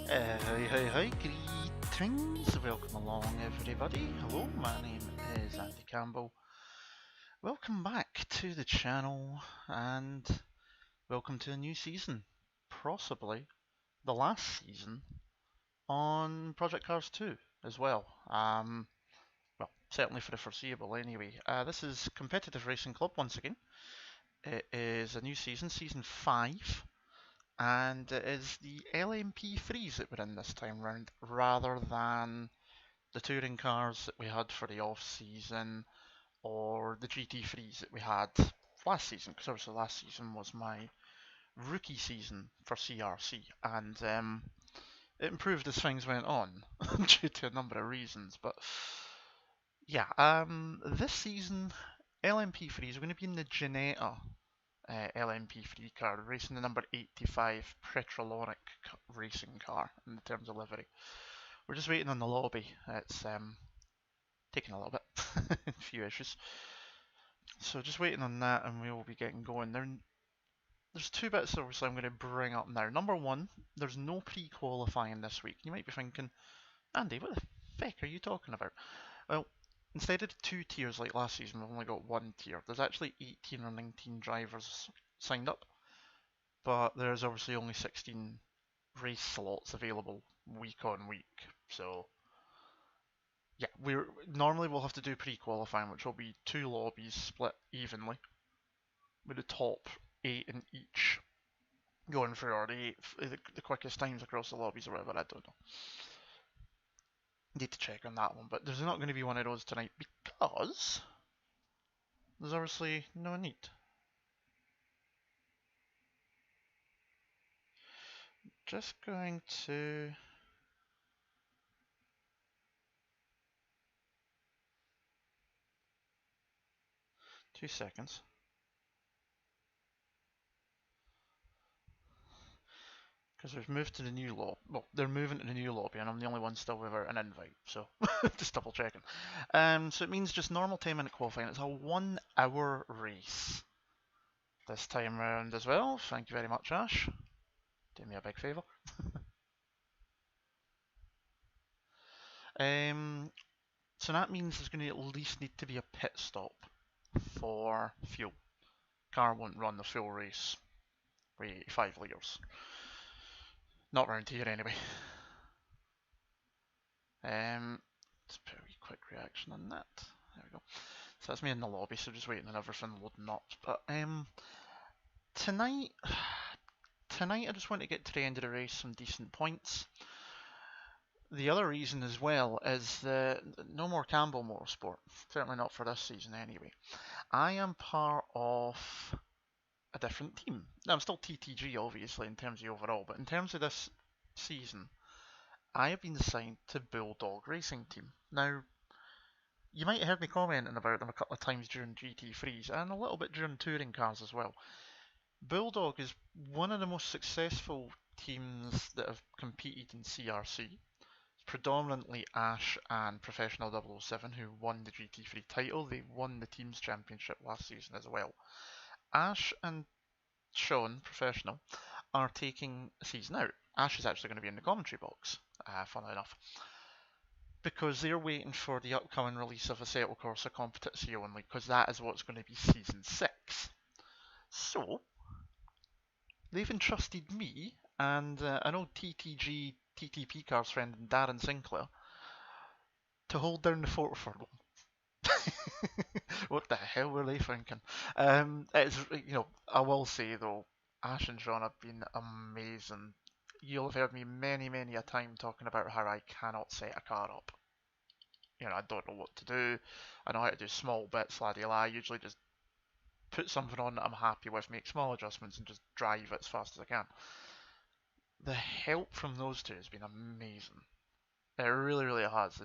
Hey, greetings, welcome along everybody. Hello, my name is Andy Campbell. Welcome back to the channel and welcome to a new season. Possibly the last season on Project Cars 2 as well. Well, certainly for the foreseeable anyway. This is Competitive Racing Club once again. It is a new season, season 5. And it is the LMP3s that we're in this time round, rather than the touring cars that we had for the off season or the GT3s that we had last season, because obviously last season was my rookie season for CRC, and it improved as things went on due to a number of reasons. But yeah, this season LMP3s are going to be in the Ginetta LMP3 car, racing the number 85 Petrolonic racing car in terms of livery. We're just waiting on the lobby. It's taking a little bit, a few issues. So just waiting on that and we will be getting going. There's two bits obviously I'm going to bring up now. Number one, there's no pre-qualifying this week. You might be thinking, Andy, what the feck are you talking about? Well, instead of 2 tiers like last season, we've only got 1 tier. There's actually 18 or 19 drivers signed up, but there's obviously only 16 race slots available week on week. So yeah, we'll have to do pre-qualifying, which will be 2 lobbies split evenly, with the top 8 in each going for the quickest times across the lobbies or whatever. I don't know. Need to check on that one, but there's not going to be one of those tonight because there's obviously no need. Just going to 2 seconds. Because we've moved to the new lobby. Well, they're moving to the new lobby, and I'm the only one still without an invite, so just double checking. So it means just normal 10-minute qualifying. It's a 1 hour race this time round as well. Thank you very much, Ash. Do me a big favour. So that means there's going to at least need to be a pit stop for fuel. Car won't run the full race with 85 litres. Not round here anyway. Let's put a wee quick reaction on that. There we go. So that's me in the lobby, so just waiting on everything loading up. But tonight I just want to get to the end of the race some decent points. The other reason as well is that no more Campbell Motorsport. Certainly not for this season anyway. I am part of a different team. Now I'm still TTG obviously in terms of the overall, but in terms of this season, I have been assigned to Bulldog Racing Team. Now, you might have heard me commenting about them a couple of times during GT3s and a little bit during touring cars as well. Bulldog is one of the most successful teams that have competed in CRC. It's predominantly Ash and Professional 007 who won the GT3 title. They won the team's championship last season as well. Ash and Sean, Professional, are taking a season out. Ash is actually going to be in the commentary box, funnily enough, because they're waiting for the upcoming release of Assetto Corsa Competizione only, because that is what's going to be Season 6. So, they've entrusted me and an old TTG TTP Cars friend, Darren Sinclair, to hold down the fort for them. What the hell were they thinking? I will say though, Ash and Sean have been amazing. You'll have heard me many a time talking about how I cannot set a car up. I don't know what to do. I know how to do small bits, laddie la. I usually just put something on that I'm happy with, make small adjustments, and just drive it as fast as I can. The help from those two has been amazing. It really has.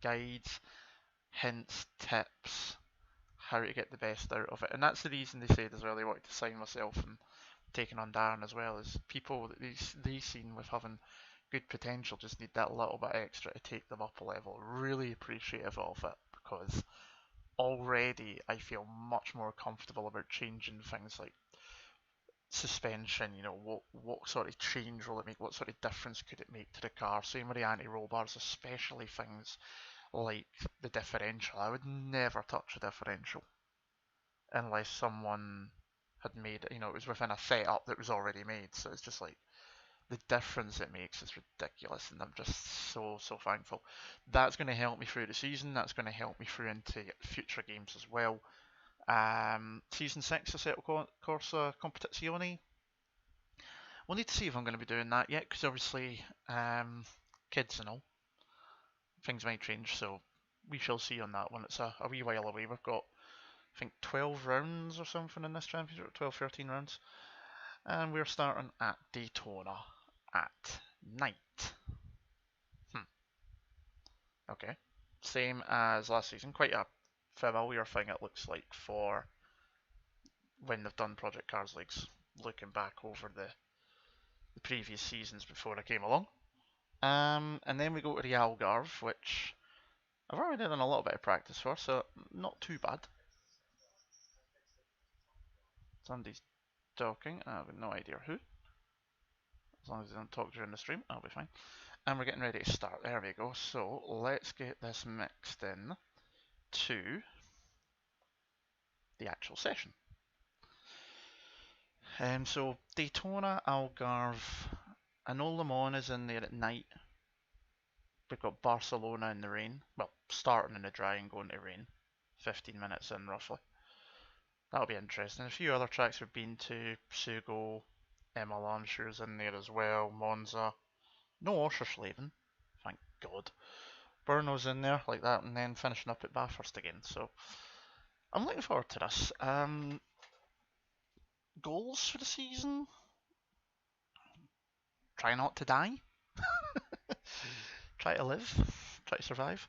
Guides, hints, tips, how to get the best out of it. And that's the reason they said as well they wanted to sign myself and taking on Darren as well, is people that they've seen with having good potential just need that little bit extra to take them up a level. Really appreciative of it, because already I feel much more comfortable about changing things like suspension, you know, what sort of change will it make, what sort of difference could it make to the car. Same with the anti-roll bars, especially things like the differential. I would never touch a differential unless someone had made, you know, it was within a setup that was already made. So it's just like the difference it makes is ridiculous, and I'm just so thankful. That's going to help me through the season. That's going to help me through into future games as well. Season 6 of Assetto Corsa Competizione. We'll need to see if I'm going to be doing that yet, because obviously kids and all, things might change, so we shall see on that one. It's a wee while away. We've got, I think, 12 rounds or something in this championship, 12, 13 rounds. And we're starting at Daytona at night. Okay. Same as last season. Quite a familiar thing it looks like for when they've done Project Cars Leagues, looking back over the previous seasons before I came along. And then we go to the Algarve, which I've already done a little bit of practice for, so not too bad. Somebody's talking, I have no idea who. As long as they don't talk during the stream, I'll be fine. And we're getting ready to start. There we go. So let's get this mixed in to the actual session. So Daytona, Algarve, I know Le Mans is in there at night. We've got Barcelona in the rain. Well, starting in the dry and going to rain. 15 minutes in roughly. That'll be interesting. A few other tracks we've been to. Sugo, Milan Shoes in there as well. Monza. No Oschersleben, thank God. Brno's in there like that, and then finishing up at Bathurst again. So I'm looking forward to this. Goals for the season? Try not to die. Try to live. Try to survive.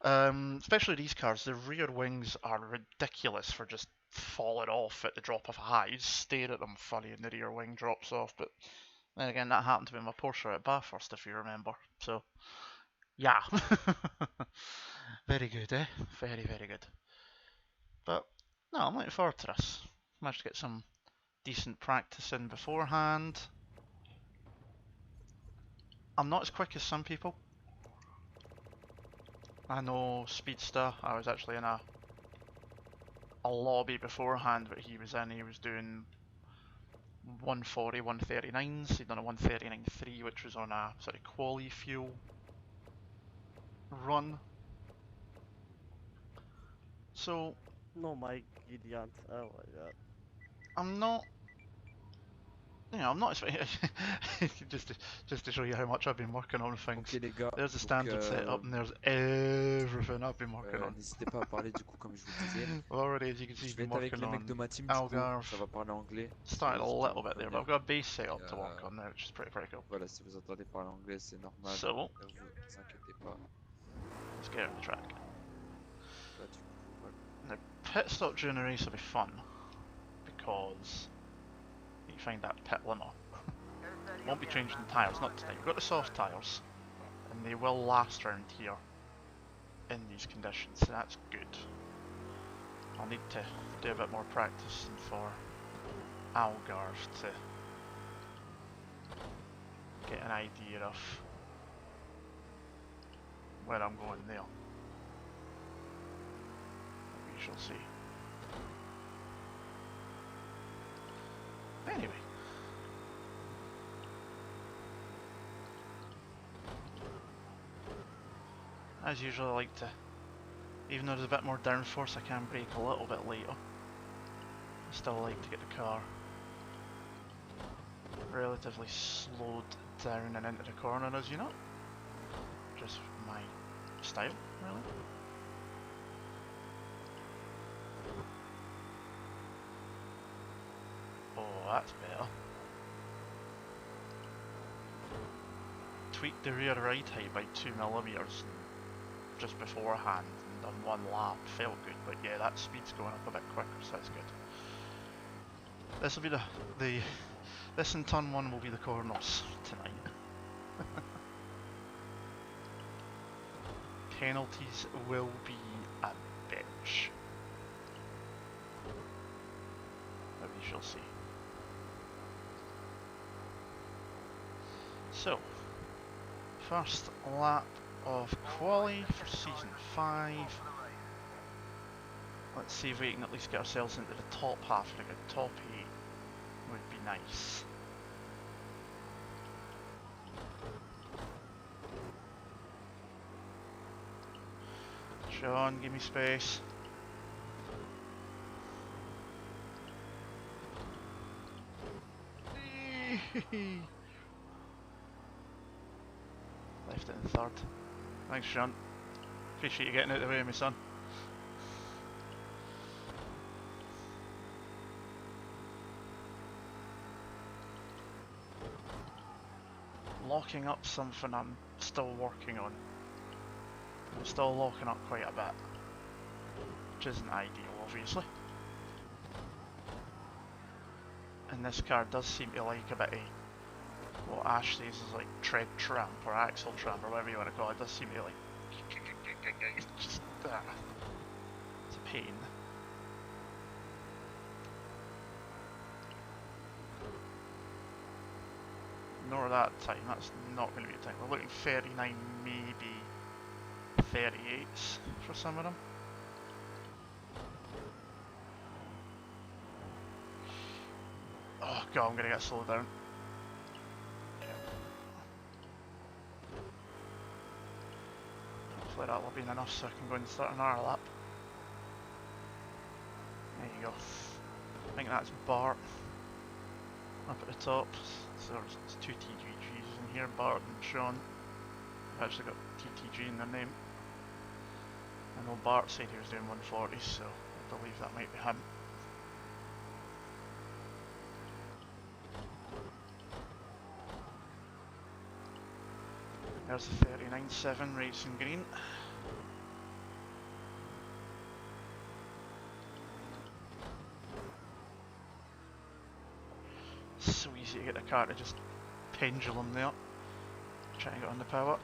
Especially these cars, the rear wings are ridiculous for just falling off at the drop of a hat. You stare at them funny and the rear wing drops off, but then again, that happened to be my Porsche at Bathurst, if you remember. So, yeah. Very good, eh? Very, very good. But, no, I'm looking forward to this. Managed to get some decent practice in beforehand. I'm not as quick as some people. I know Speedster, I was actually in a lobby beforehand that he was in. He was doing 140, 139s. He'd done a 139.3, which was on a sort of quali fuel run. So, no, my idiot. Oh my god. I'm not, you know, I'm not just to show you how much I've been working on things. Ok les gars, There's the standard setup and there's everything I've been working on. N'hésitez pas à parler du coup comme je vous disais. Already, as you can see, Je vais être avec les mecs de ma team, Algarve. du coup, ça va parler anglais. Started a little bit there, but I've got a base setup to work on there, which is pretty cool. Voilà, si vous entendez parler anglais, c'est normal. So, ne vous inquiétez pas. Let's get on the track. Là, du coup, voilà. The pit stop during the race will be fun because you find that pit limo. Won't be changing the tyres, not today. We've got the soft tyres, and they will last around here in these conditions, so that's good. I'll need to do a bit more practice for Algarve to get an idea of where I'm going there. We shall see. Anyway. As usual, I like to, even though there's a bit more downforce, I can brake a little bit later. I still like to get the car relatively slowed down and into the corner, as you know. Just my style, really. Oh, that's better. Tweaked the rear ride height by 2mm just beforehand and done one lap. Felt good, but yeah, that speed's going up a bit quicker, so that's good. This will be this in turn 1 will be the corners tonight. Penalties will be a bitch. But we shall see. So, first lap of quali for season 5. Let's see if we can at least get ourselves into the top half of a good top 8 would be nice. Sean, give me space. Left it in third. Thanks, Sean. Appreciate you getting out of the way of me, son. Locking up something I'm still working on. I'm still locking up quite a bit, which isn't ideal, obviously. And this car does seem to like a bit of what Ash says is like tread tramp or axle tramp or whatever you want to call it. It does seem to like it's just it's a pain. Nor that time, that's not going to be a time. We're looking 39, maybe 38s for some of them. Oh god, I'm going to get slowed down. Hopefully that'll have been enough so I can go and start another lap. There you go. I think that's Bart up at the top. So there's 2 TTGs in here, Bart and Sean. I've actually got TTG in their name. I know Bart said he was doing 140, so I believe that might be him. There's the 39.7 racing green. So easy to get the car to just pendulum there. Try and get on the power.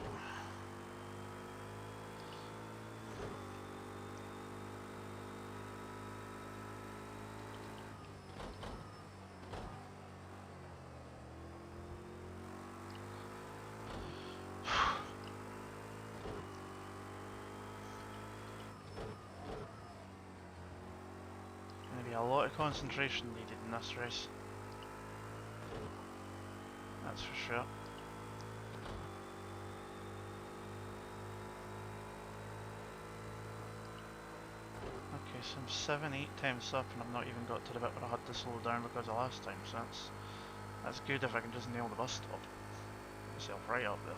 Gonna be a lot of concentration needed in this race. That's for sure. Okay, so I'm 7-8 times up and I've not even got to the bit where I had to slow down because of last time, so that's good if I can just nail the bus stop. Get myself right up there.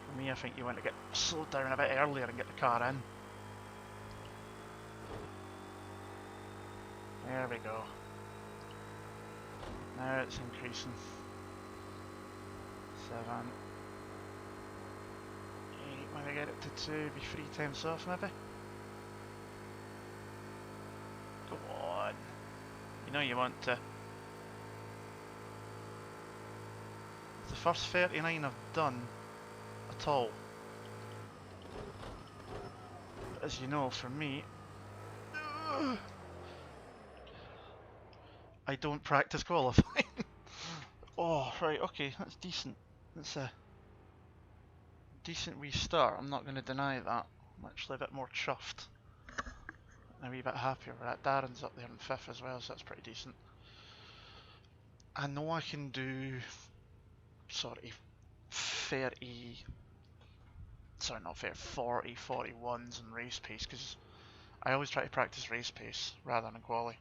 For me, I think you want to get slowed down a bit earlier and get the car in. There we go. Now it's increasing. 7, 8, when I get it to 2, be 3 times off maybe? Go on. You know you want to. It's the first 39 I've done at all. But as you know, for me, I don't practice qualifying. Oh, right, okay, that's decent. That's a decent restart, I'm not going to deny that. I'm actually a bit more chuffed. A wee bit happier with that. Darren's up there in 5th as well, so that's pretty decent. I know I can do sort of 30, sorry not 30, 40, 41s in race pace, because I always try to practice race pace rather than quali.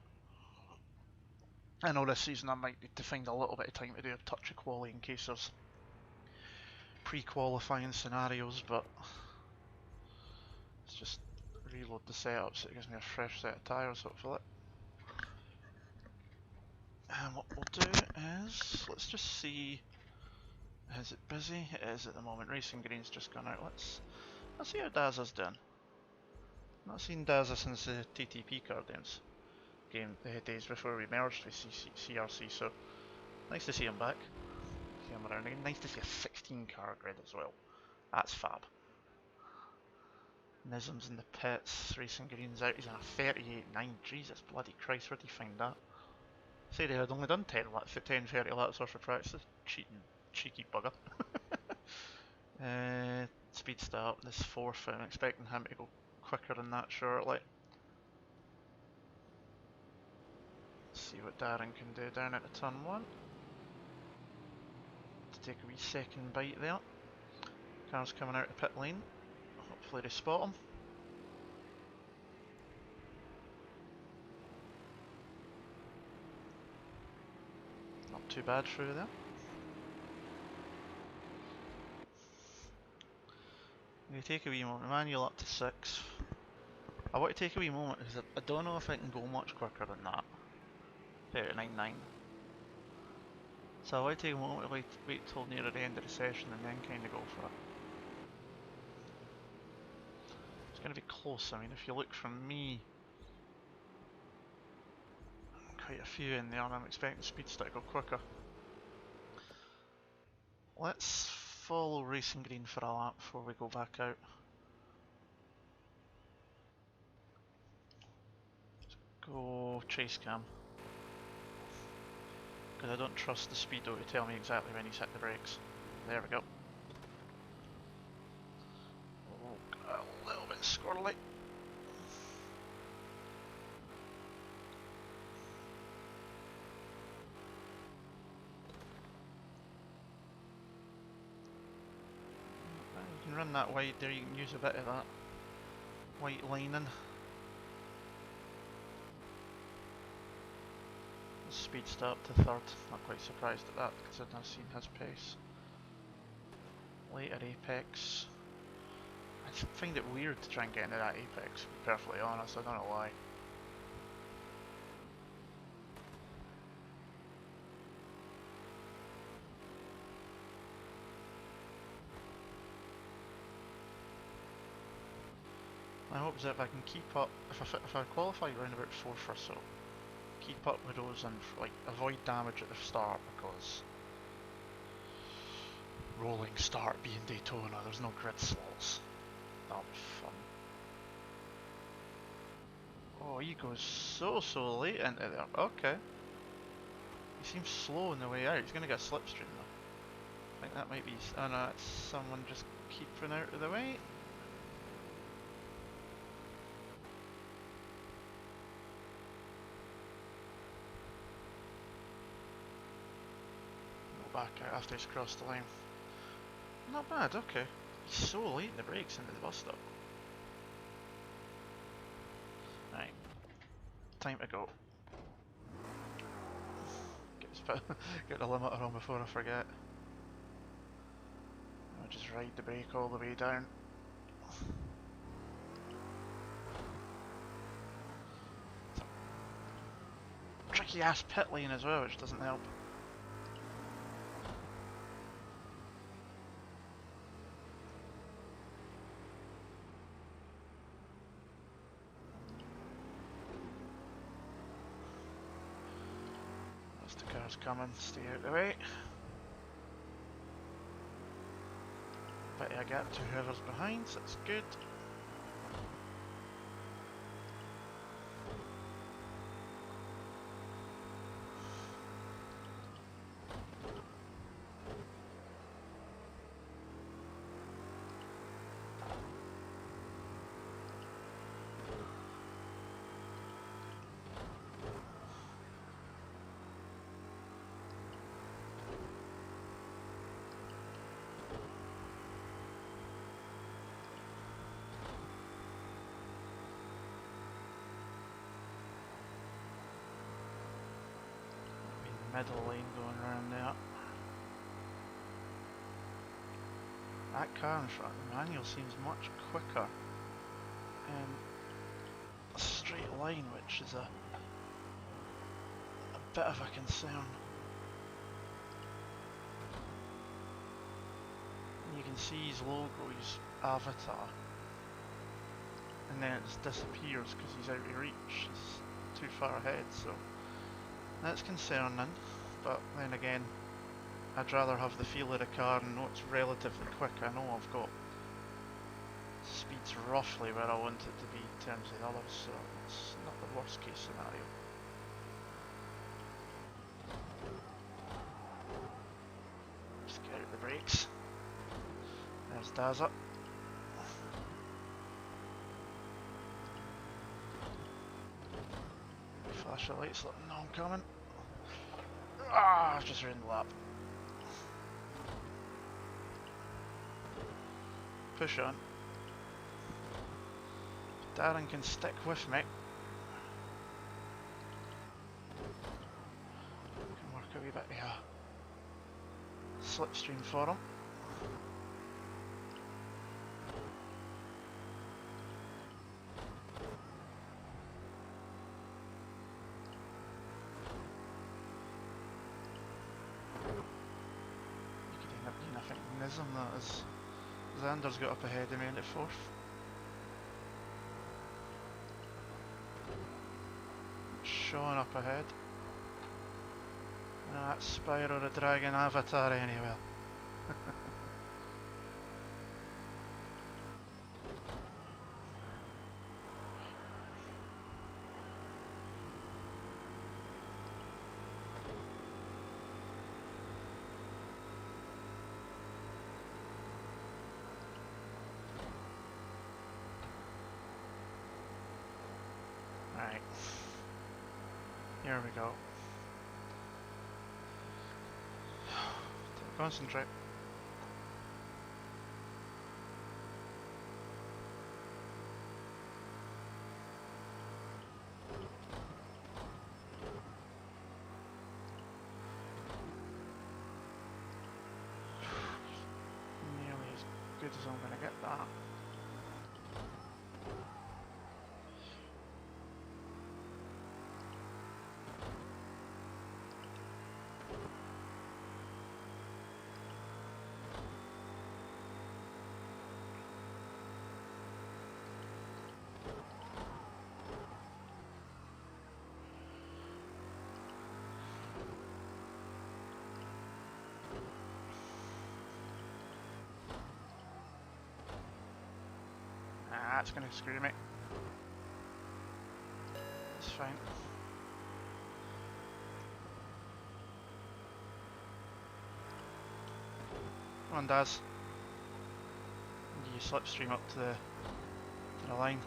I know this season I might need to find a little bit of time to do a touch of quali in case there's pre-qualifying scenarios, but let's just reload the setup so it gives me a fresh set of tyres hopefully. And what we'll do is, let's just see, is it busy? It is at the moment, Racing Green's just gone out. Let's see how Daza's doing. Not seen Daza since the TTP car days before we merged with CRC, so nice to see him back. See him around again. Nice to see a 16 car grid as well. That's fab. Nism's in the pits, Racing Green's out, he's in a 38.9. Jesus bloody Christ, where'd he find that? Say they had only done 10, 30 laps worth of practice. Cheeky bugger. Speed start, this fourth, I'm expecting him to go quicker than that shortly. See what Darren can do down at the turn 1. To take a wee second bite there. Cars coming out of the pit lane. Hopefully they spot him. Not too bad through there. I'm going to take a wee moment. Manual up to 6. I want to take a wee moment because I don't know if I can go much quicker than that. 39.9. So I want to take a moment to wait till near the end of the session and then kind of go for it. It's going to be close. I mean, if you look from me, quite a few in there, and I'm expecting Speedster to go quicker. Let's follow Racing Green for a lap before we go back out. Let's go chase cam. Because I don't trust the speedo to tell me exactly when he's hit the brakes. There we go. Oh, a little bit squirrely. You can run that wide there, you can use a bit of that white lining. Speed start to 3rd, not quite surprised at that considering I've seen his pace. Later apex. I find it weird to try and get into that apex, to be perfectly honest, I don't know why. My hope is that if I can keep up, if I qualify around about 4th or so, keep up with those and like avoid damage at the start because rolling start being Daytona, there's no grid slots. That'll be fun. Oh, he goes so late into there. Okay. He seems slow on the way out. He's gonna get a slipstream though. I think that might be. Oh no, it's someone just keeping out of the way. Back out after he's crossed the line. Not bad, okay. He's so late in the brakes into the bus stop. Right. Time to go. Get the limiter on before I forget. I'll just ride the brake all the way down. Tricky ass pit lane as well, which doesn't help. The car's coming, stay out of the way. Bit of a gap to whoever's behind, so that's good. Middle lane going around there. That car in front, the manual seems much quicker in a straight line, which is a bit of a concern. And you can see his logo, his avatar, and then it just disappears because he's out of reach. He's too far ahead, so that's concerning, but then again, I'd rather have the feel of the car and know it's relatively quick. I know I've got speeds roughly where I want it to be in terms of the others, so it's not the worst case scenario. brakes. There's Daza. Flash the lights, let them know I'm coming. Ah, I've just ruined the lap. Push on. Darren can stick with me. Can work a wee bit here. Slipstream for him. You could end up being, I think, Nism that is. Xander's got up ahead of me in the fourth. Sean up ahead. That Spyro the Dragon avatar anywhere. Right. Here we go. Concentrate. Nearly as good as I'm gonna get that. That's gonna screw me. It's fine. Come on, Daz. You slipstream up to the line.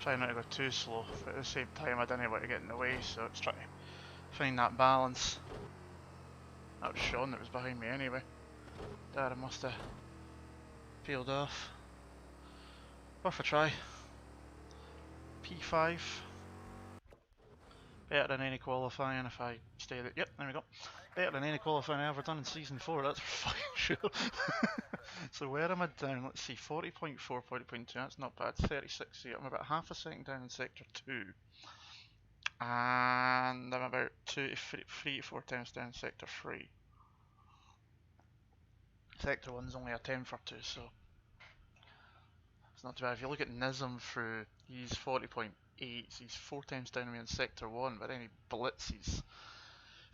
Try not to go too slow, but at the same time I didn't want to get in the way, so it's trying to find that balance. That was Sean that was behind me anyway. Darren must have peeled off. Worth a try. P5. Better than any qualifying if I stay there. Yep, there we go. Better than any qualifying I ever done in season 4, that's for fucking sure. So where am I down? Let's see, 40.4, 40.2, that's not bad. 36, so I'm about half a second down in sector 2. And I'm about 3 to 4 times down in sector 3. Sector 1's only a 10 for 2, so it's not too bad. If you look at Nism through, he's 40.8, he's 4 times down me in sector 1, but then he blitzes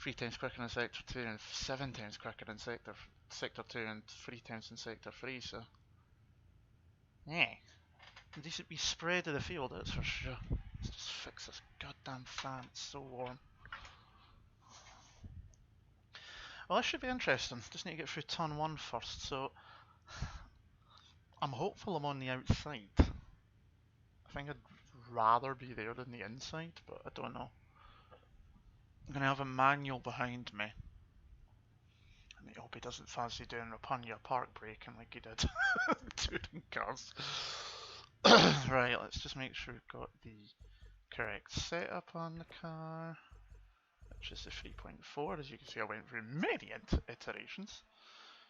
3 times quicker in sector 2 and 7 times quicker in sector 2 and 3 times in sector 3, so yeah. A decent wee spread of the field, that's for sure. Let's just fix this goddamn fan, it's so warm. Well, this should be interesting. Just need to get through turn 1 first, so I'm hopeful I'm on the outside. I think I'd rather be there than the inside, but I don't know. I'm going to have a manual behind me. And I hope he doesn't fancy doing upon your park braking like he did touring cars. Right, let's just make sure we've got the correct setup on the car, which is the 3.4. As you can see, I went through many iterations.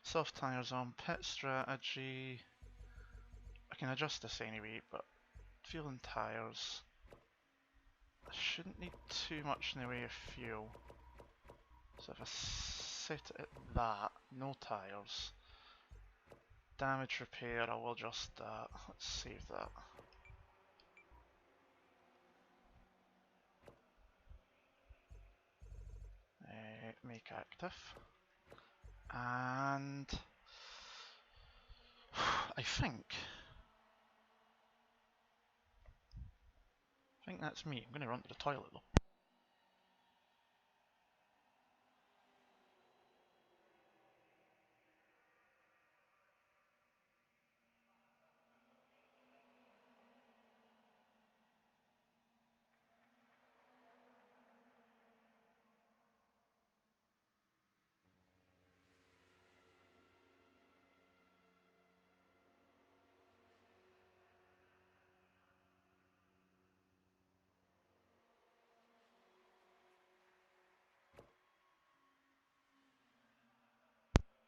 Soft tyres on, pit strategy. I can adjust this anyway, but fueling tyres. I shouldn't need too much in the way of fuel. So if I set it at that, no tyres. Damage repair, I will adjust that. Let's save that. Make active. And I think that's me. I'm going to run to the toilet though.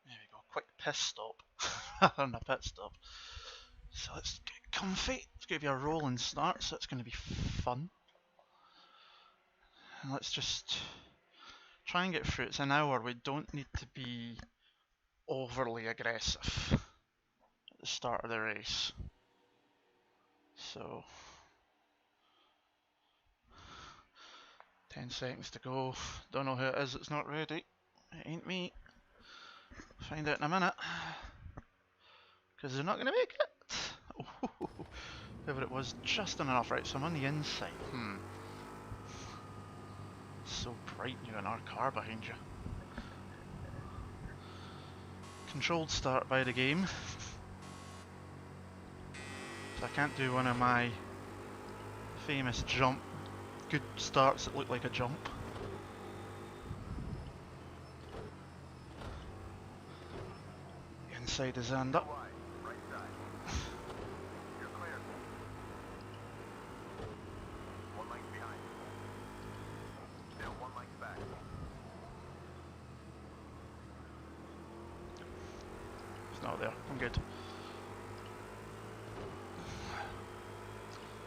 There we go, quick piss stop on a pit stop. So let's get comfy. It's going to be a rolling start, so it's going to be fun. And let's just try and get through. It's an hour. We don't need to be overly aggressive at the start of the race. So 10 seconds to go. Don't know who it is that's not ready. It ain't me. Find out in a minute. Because they're not going to make it. Whoever it was, just enough. Right, so I'm on the inside. So bright, you in our car behind you. Controlled start by the game. So I can't do one of my famous good starts that look like a jump. Inside is hand up. It's not there. I'm good.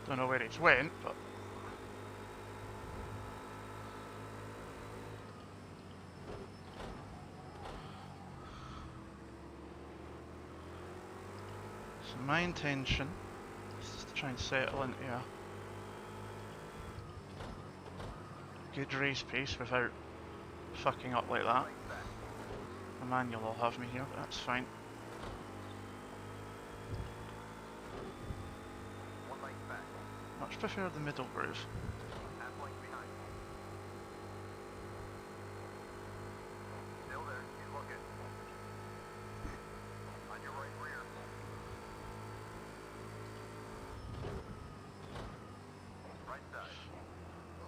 Don't know where it's went, but so my intention is just to try and settle into a good race pace without fucking up like that. The manual will have me here, but that's fine. Much prefer the middle groove.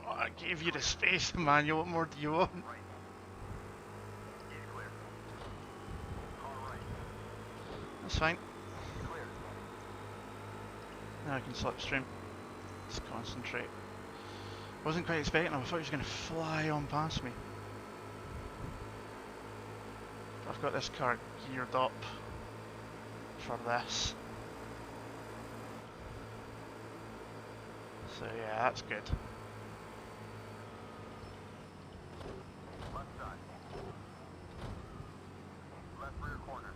Oh, I gave you the space, manual. What more do you want? That's fine. Now I can slipstream. Just concentrate. Wasn't quite expecting him. I thought he was going to fly on past me. I've got this car geared up for this. So yeah, that's good. Left side. Left rear corner.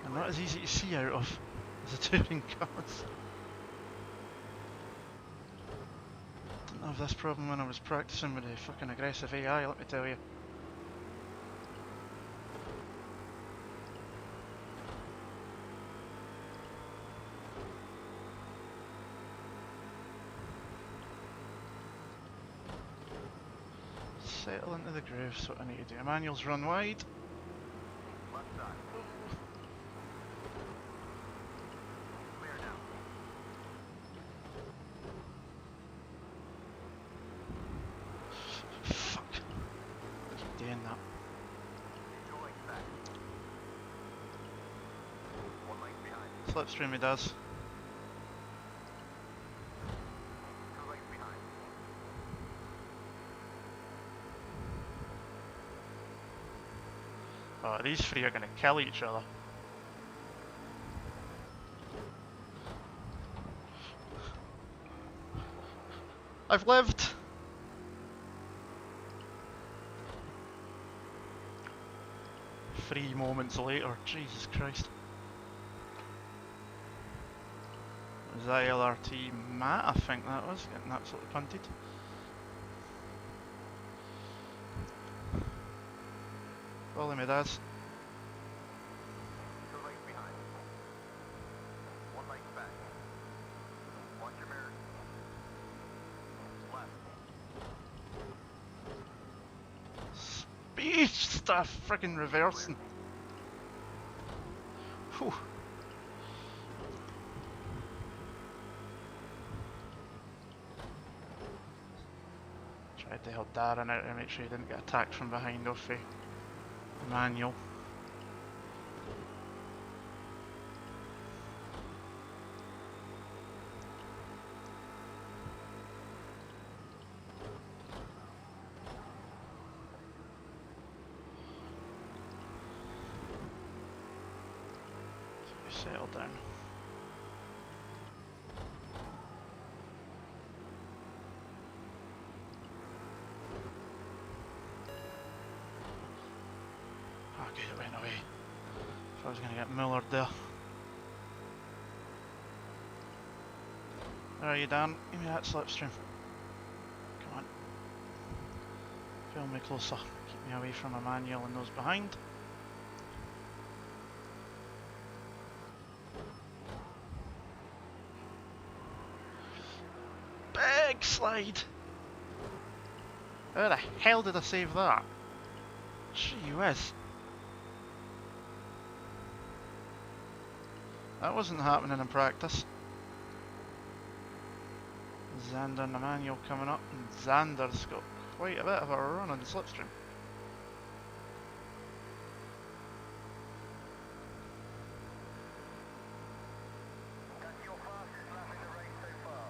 And not as easy to see out of as the touring cars. Didn't have this problem when I was practicing with the fucking aggressive AI, let me tell you. Settle into the groove, so what I need to do. Manuals run wide. Left side. Clear now. Fuck. I keep doing that. Two lengths back. One length behind. Slipstream he does. Two lengths behind. Oh, these three are going to kill each other. I've lived! Three moments later, Jesus Christ. Was that LRT Matt? I think that was, getting absolutely punted. Follow me, Daz. 2 lanes behind. 1 lane back. Watch your mirrors. Left. Speed stuff, friggin' reversing. Whew. Tried to help Darren out to make sure he didn't get attacked from behind off the manual. Settle down. Okay, it went away. If I was going to get millered there. Where are you, Dan? Give me that slipstream. Come on. Film me closer. Keep me away from Emmanuel and those behind. Big slide! How the hell did I save that? Gee whiz. That wasn't happening in practice. Xander and Emmanuel coming up, and Xander's got quite a bit of a run on the slipstream. That's your fastest lap in the race so far.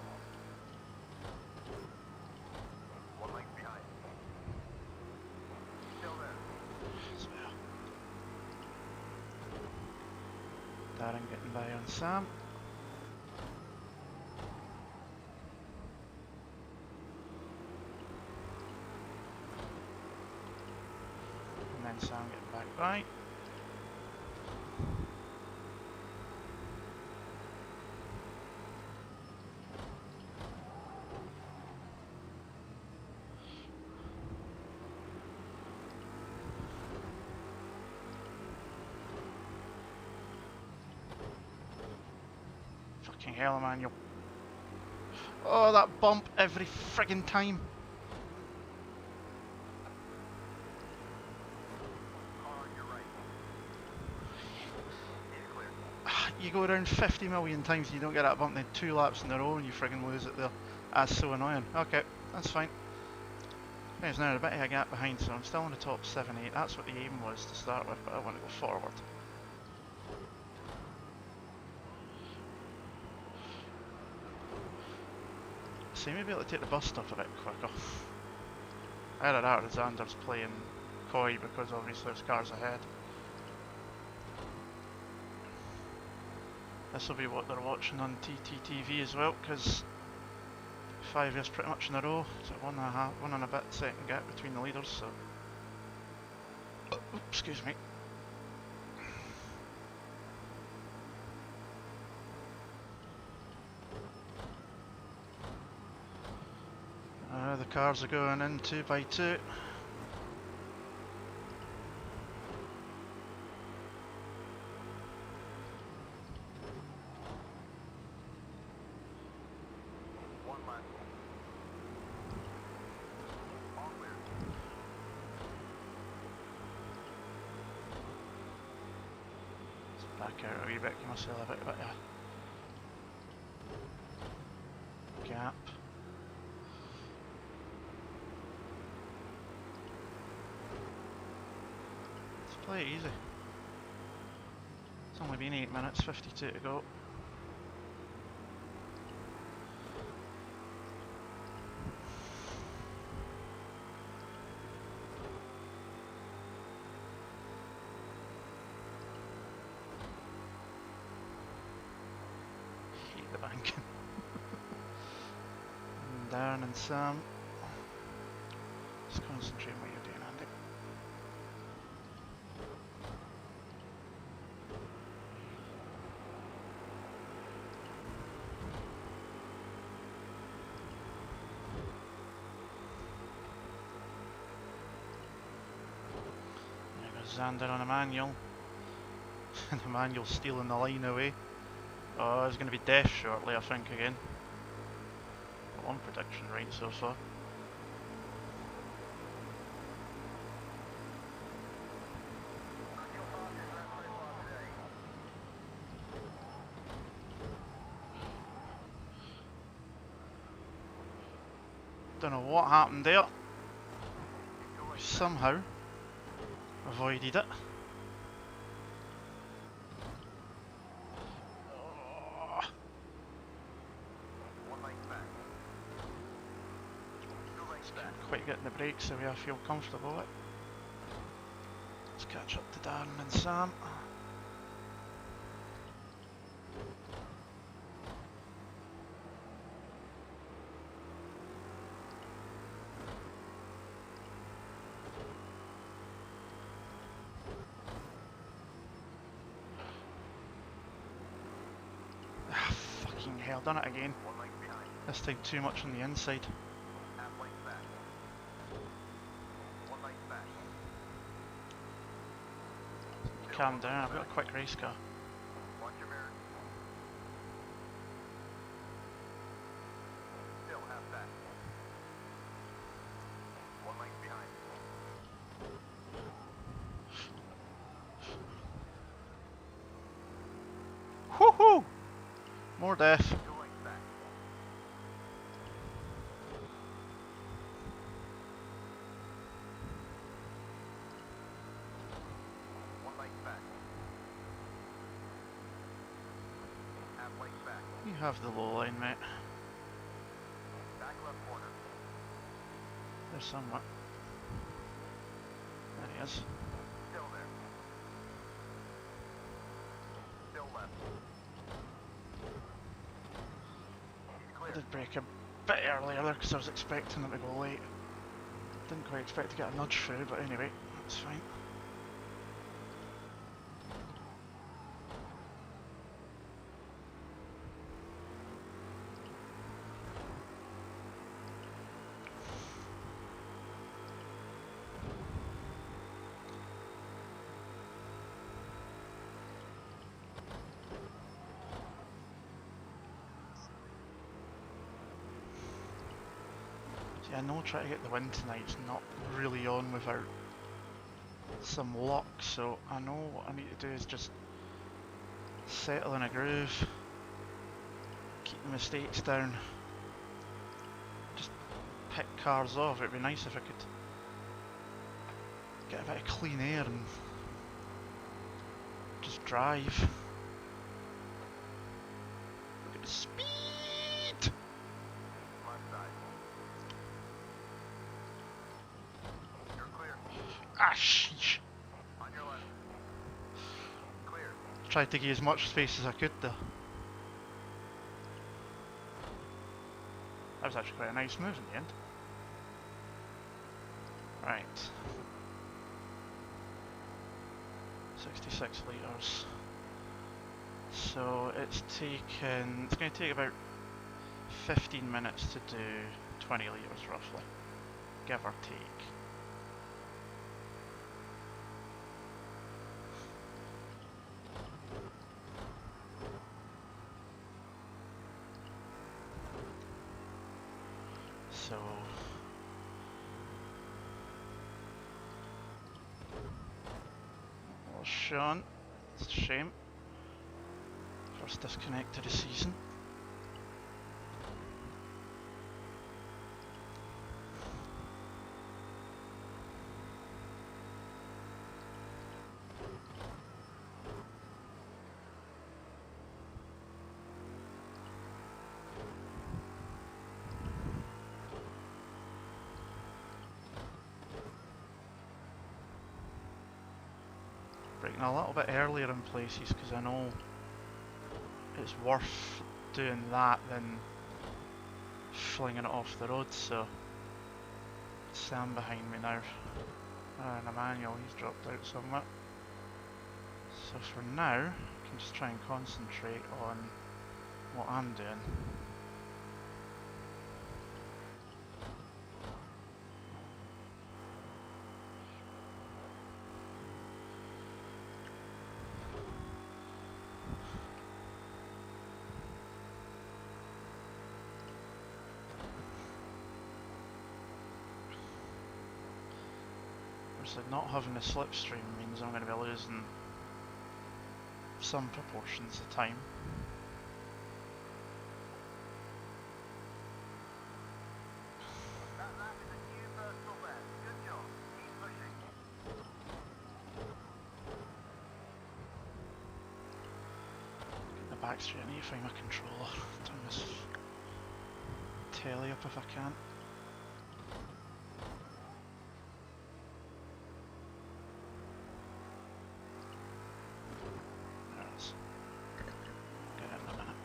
1 lane behind. Still there. Darren getting by on Sam. And then Sam getting back by. Fucking hell, Emmanuel. Oh, that bump every friggin' time. Car on your right. It's clear. You go around 50 million times and you don't get that bump, then 2 laps in a row and you friggin' lose it there. That's so annoying. Okay, that's fine. There's now a bit of a gap behind, so I'm still in the top 7, 8. That's what the aim was to start with, but I want to go forward. See, maybe I'll take the bus stop a bit quicker. Either that or Xander's playing coy because obviously there's cars ahead. This will be what they're watching on TTTV as well, because 5 years pretty much in a row. So 1 and a bit second gap between the leaders. So, excuse me. The cars are going in 2 by 2. One lap. All clear. Back out a wee bit, give myself a bit of a gap. Let's play it easy. It's only been 8 minutes, 52 to go. Hate the banking. Darren and Sam. Just concentrate on what you're doing, Andy. There goes Xander on a manual. The manual stealing the line away. Oh, there's going to be death shortly, I think, again. Got one prediction right so far. Don't know what happened there. Somehow avoided it. Oh, can't quite get in the brakes the way I feel comfortable with. Let's catch up to Darren and Sam. Fucking hell, done it again. This time too much on the inside. Calm down, I've got a quick race car. Watch your mirrors. Still half back. 1 length behind. Woohoo! More death. 2 lengths back. One length back. Half length back. You have the low line, mate. Back left corner. There's somewhere. There he is. Still there. Still left. He's I clear. did brake a bit earlier there because I was expecting him to go late. Didn't quite expect to get a nudge through, but anyway, that's fine. I know trying to get the win tonight's not really on without some luck, so I know what I need to do is just settle in a groove, keep the mistakes down, just pick cars off. It'd be nice if I could get a bit of clean air and just drive. Look at the speed! Left side. You're clear. Ah, sheesh. On your left. Clear. Tried to give as much space as I could there. That was actually quite a nice move in the end. Right. 66 litres. So it's going to take about 15 minutes to do 20 litres roughly, give or take. So well, Sean, it's a shame. First disconnect of the season. Braking a little bit earlier in places because I know it's worth doing that than flinging it off the road, so Sam behind me now. And Emmanuel, he's dropped out somewhere. So for now, I can just try and concentrate on what I'm doing. Obviously not having a slipstream means I'm going to be losing some proportions of time. That lap is a new personal best. Good job. Keep pushing. Get the back straight, I need to find my controller. Turn this telly up if I can. There it is. Get it in a minute.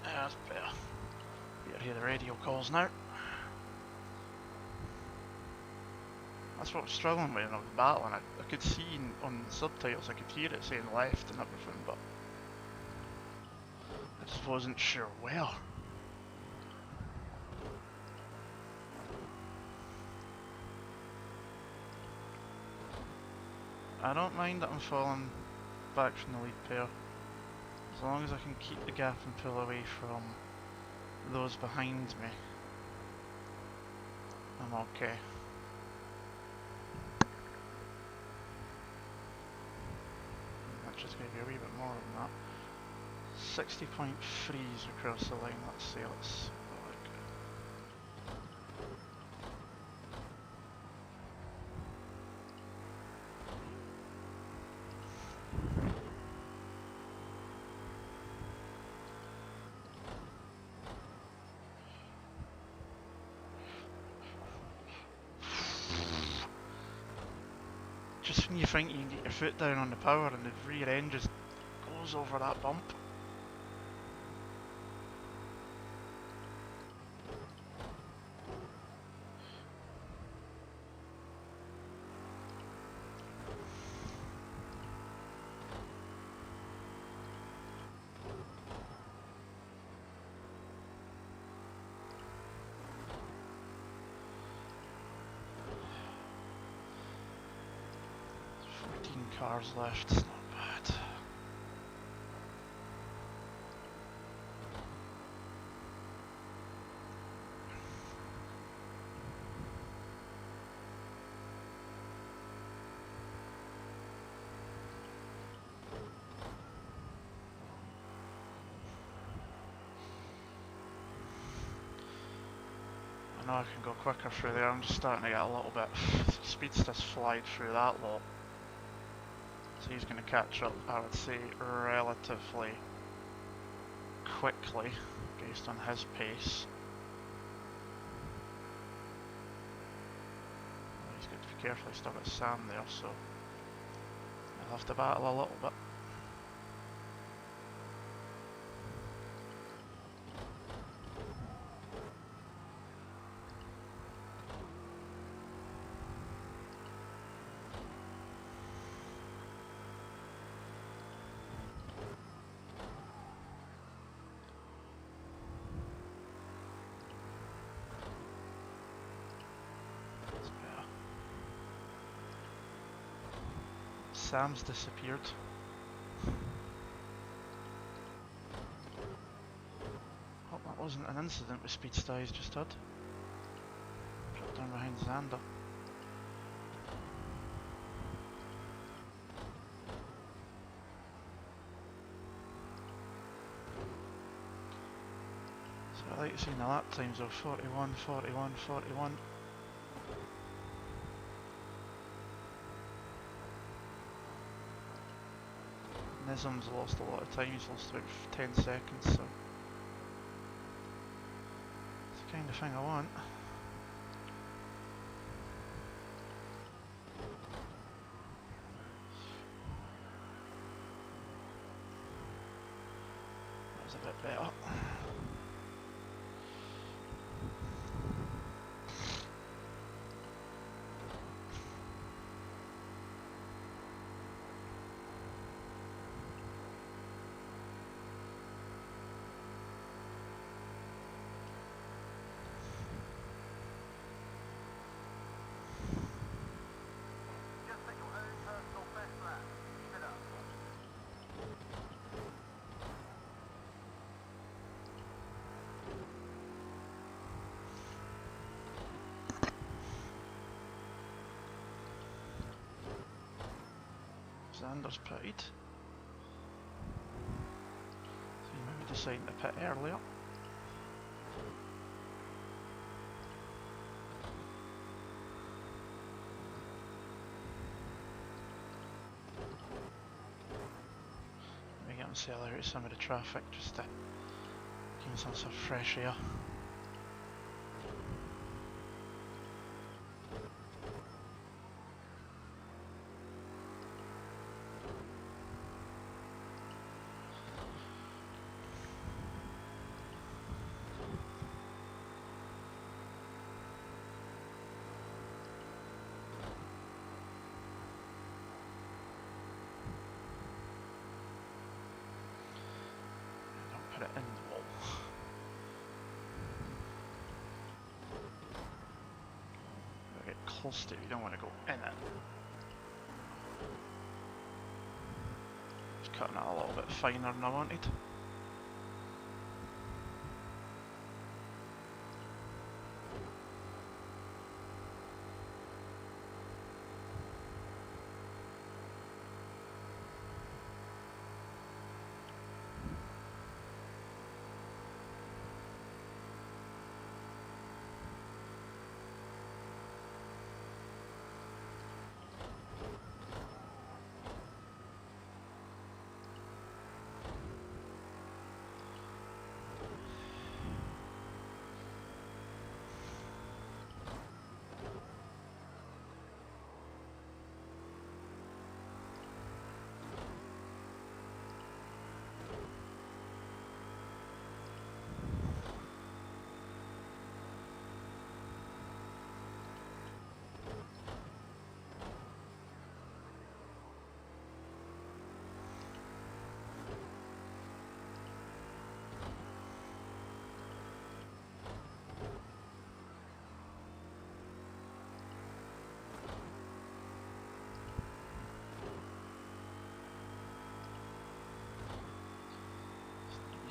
Yeah, that's better. Better hear the radio calls now. That's what I was struggling with when I was battling. I could see on the subtitles, I could hear it saying left and everything, but I just wasn't sure where. I don't mind that I'm falling back from the lead pair, as long as I can keep the gap and pull away from those behind me. I'm okay. That just gave you a wee bit more than that. 60.3s across the line, let's see, let's have a look. Just when you think you can get your foot down on the power and the rear end just goes over that bump. Cars left, it's not bad. I know I can go quicker through there, I'm just starting to get a little bit. Speed's just flied through that lot. So he's going to catch up, I would say, relatively quickly, based on his pace. He's got to be careful, he's still got Sam there, so he'll have to battle a little bit. Sam's disappeared. Hope that wasn't an incident with Speedstar he's just had. Dropped down behind Xander. I like seeing the lap times of 41, 41, 41. Nism's lost a lot of time, he's lost about 10 seconds, so it's the kind of thing I want. That was a bit better. Just set your own personal best lap. Keep it up. Xander's pitted. So he maybe deciding to pit earlier. Maybe get himself out of some of the traffic just to gain some sort of fresh air. Put it in the wall. Gotta get close to it, you don't want to go in it. Just cutting it a little bit finer than I wanted.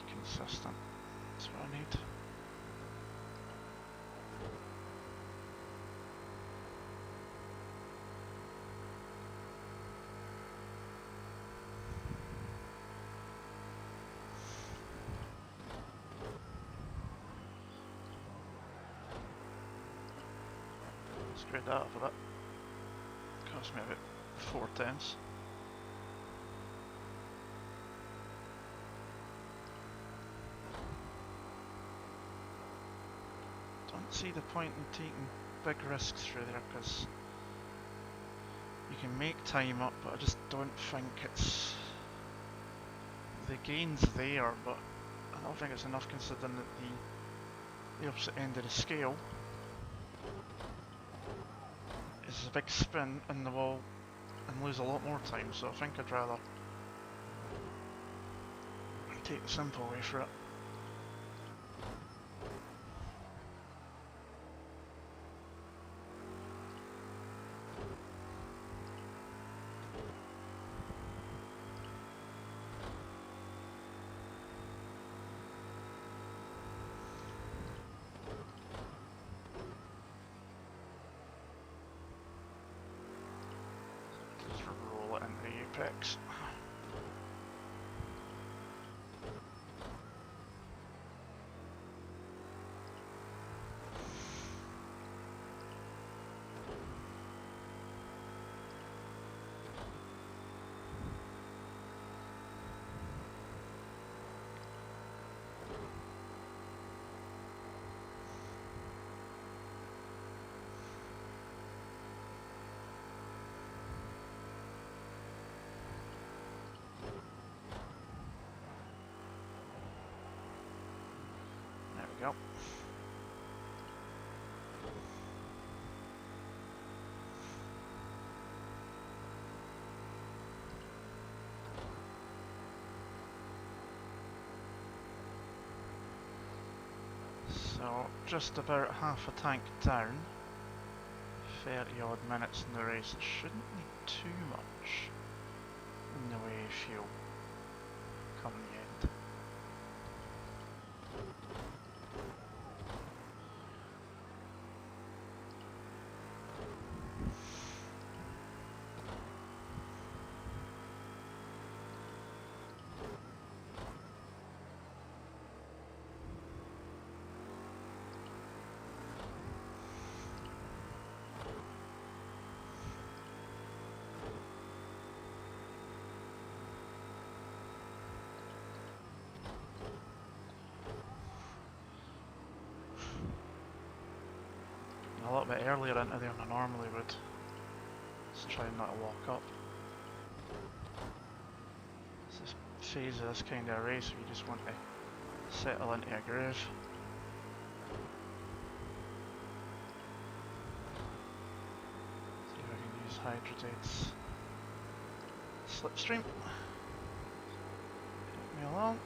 Consistent. That's what I need. Screwed that up a bit. Cost me about 4/10. Don't see the point in taking big risks through there because you can make time up, but I just don't think it's the gain's there, but I don't think it's enough considering that the opposite end of the scale is a big spin in the wall and lose a lot more time, so I think I'd rather take the simple way for it. Just roll it into the apex. go. So, just about half a tank down. 30 odd minutes in the race. It shouldn't need too much in the way of fuel come the end. A little bit earlier into there than I normally would. Just trying not to walk up. It's this phase of this kind of race where you just want to settle into a groove. See if I can use Hydratate's slipstream. Get me along.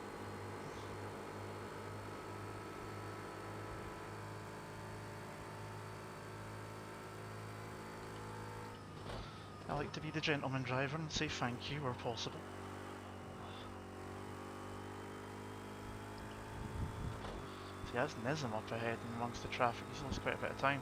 I like to be the gentleman driver and say thank you where possible. See, that's Nism up ahead and amongst the traffic. He's lost quite a bit of time.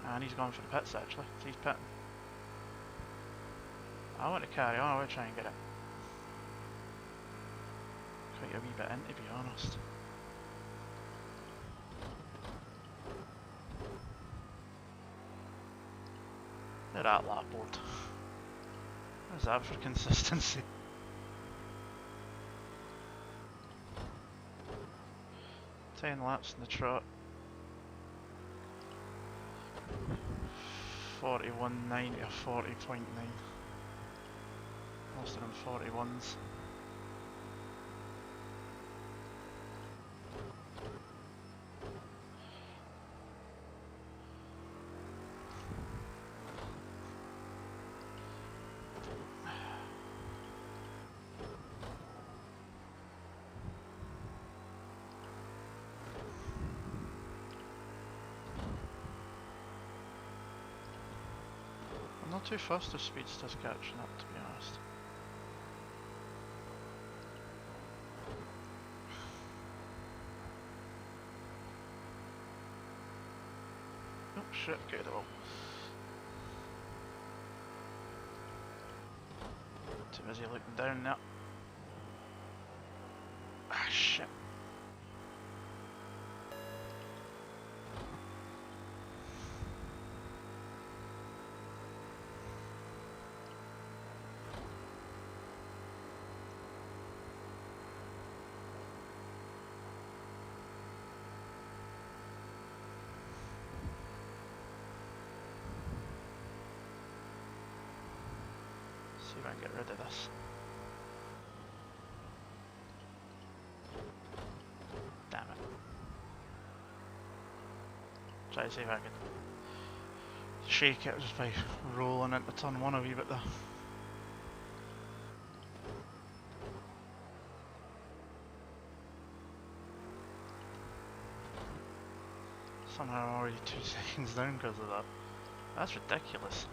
And he's gone for the pits actually. So he's pitting. I want to carry on. I want to try and get it quite a wee bit in, to be honest. Look at that lap board. How's that for consistency? Ten laps in the trot. 41.9 to 40.9. Most of them 41s. I'm not too fussed if Speedster's catching up, to be honest. Oh shit, okay, though. Too busy looking down now. Ah, shit. See if I can get rid of this. Damn it. Try to see if I can shake it just by rolling into turn one a wee bit there. Somehow I'm already 2 seconds down because of that. That's ridiculous.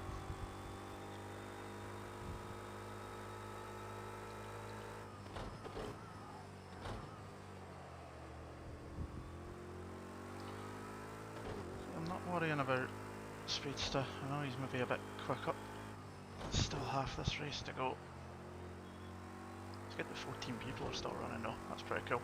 I'm not worrying about Speedster. I know he's maybe a bit quick up. Still half this race to go. It's good that 14 people are still running though. That's pretty cool.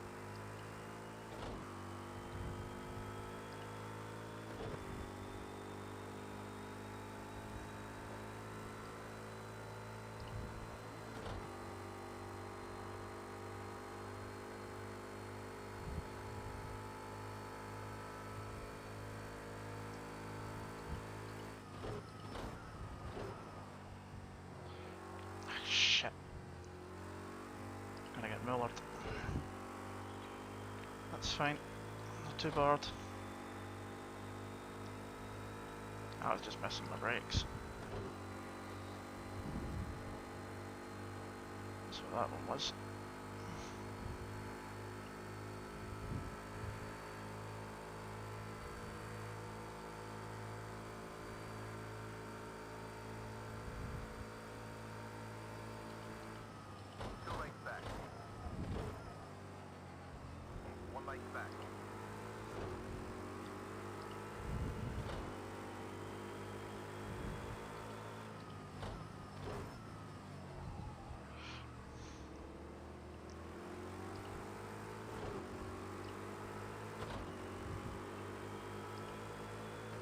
Millard. That's fine. Not too bad. I was just missing my brakes. That's what that one was. Two lengths back. One length back.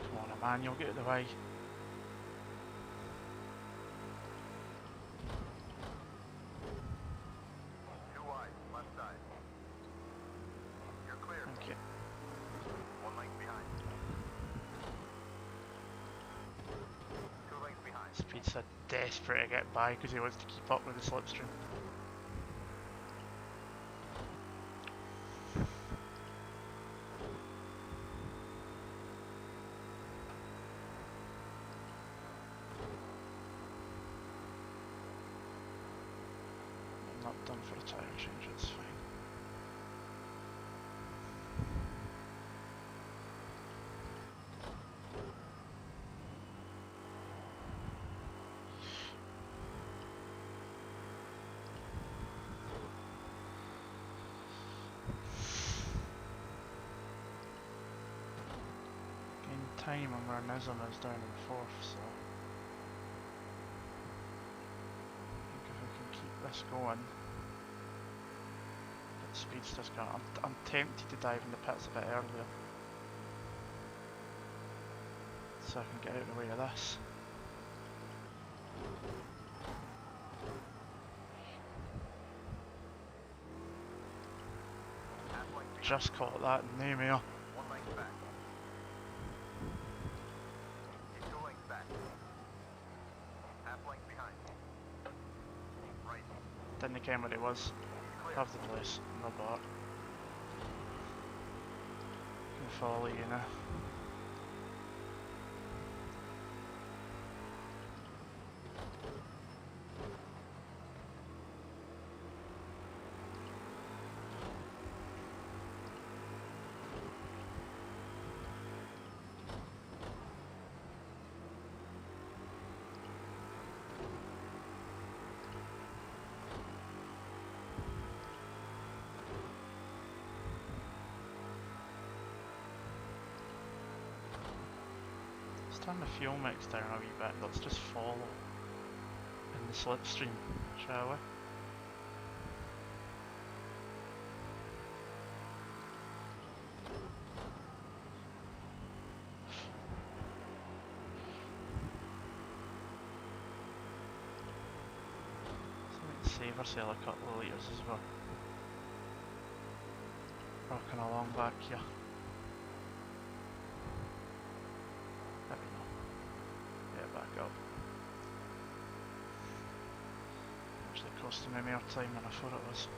Come on, Emmanuel, get out of the way. Two wide, left side. You're clear. Thank you. One length behind. Two lengths behind. Speed's so desperate to get by because he wants to keep up with the slipstream. I'm not done for a tyre change, it's fine. In time and where Nism is down in fourth, so I think if we can keep this going, but speed's just gone. I'm tempted to dive in the pits a bit earlier, so I can get out of the way of this. Half length behind. Just caught that name here. One length back. Keep two lengths back. Half length behind. Right. Didn't care what it was. He's clear. Have the place, no bother. Can follow you now. Let's turn the fuel mix down a wee bit. Let's just follow in the slipstream, shall we? So we can save ourselves a couple of litres as well. Rocking along back here. Maybe not. Yeah, back up. Actually costing me more time than I thought it was.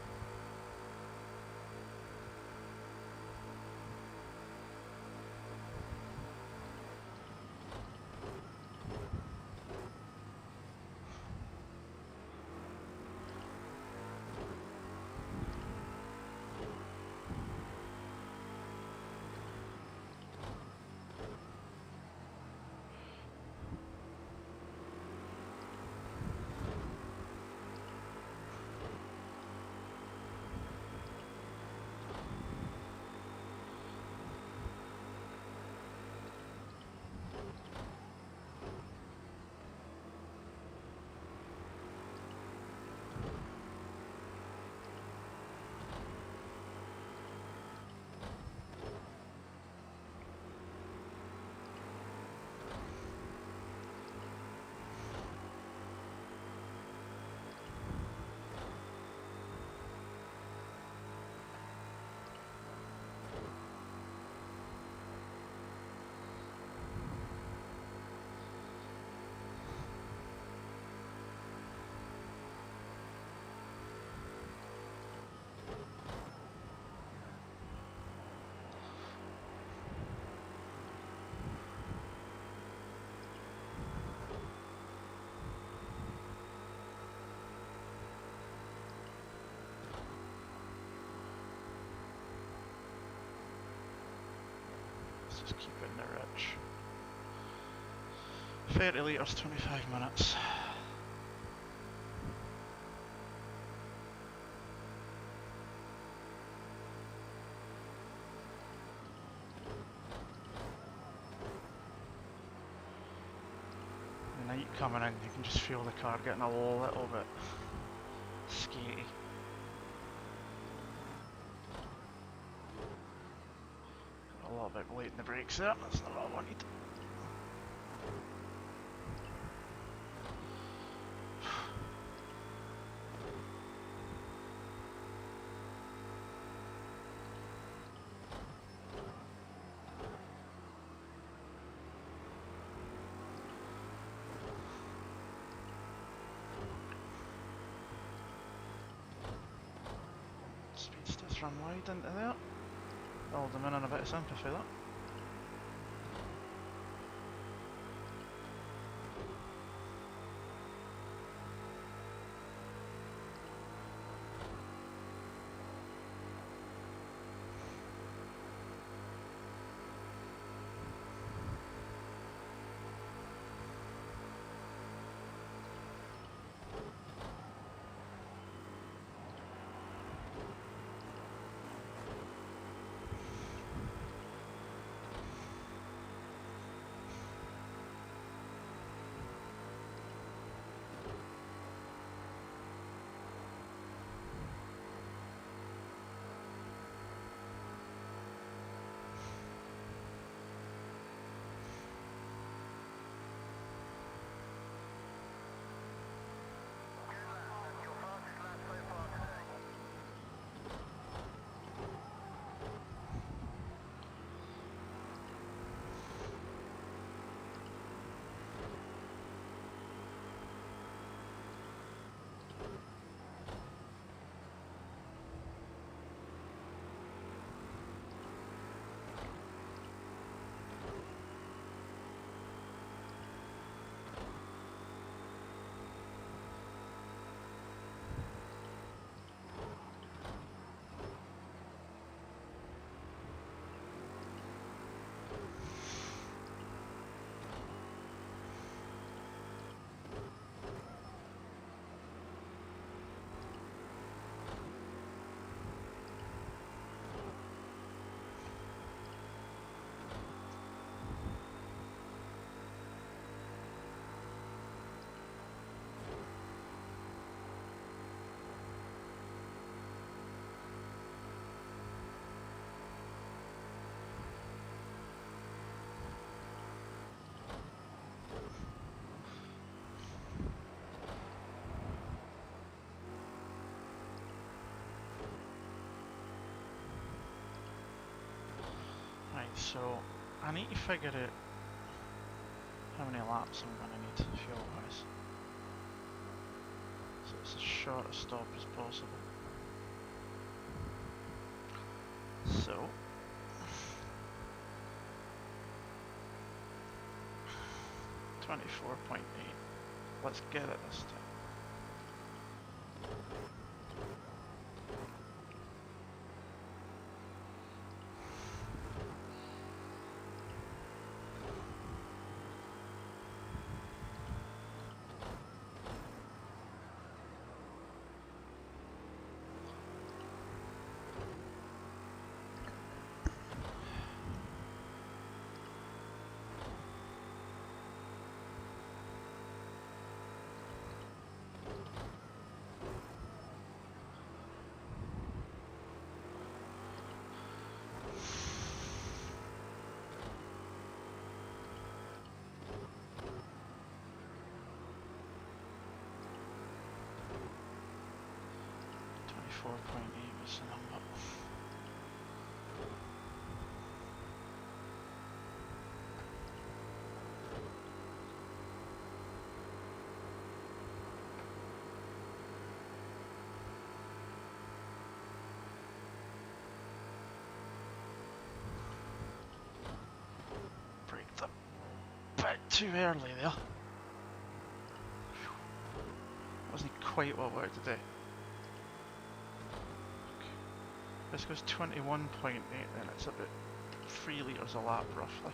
Let's just keep it in the rich. 30 litres, 25 minutes. Night coming in, you can just feel the car getting a little bit skatey. Got a little bit late in the brakes there, that's not what I wanted. Speedsters run wide into there. Hold them in on a bit of sympathy that. That's your fastest lap so far today. Right, so I need to figure out how many laps I'm going to need fuel wise. So it's as short a stop as possible. So 24.8. Let's get it this time. .8 was the number. Braked a bit too early there. Wasn't quite what I wanted to do. This goes 21.8 then, it's about 3 litres a lap roughly,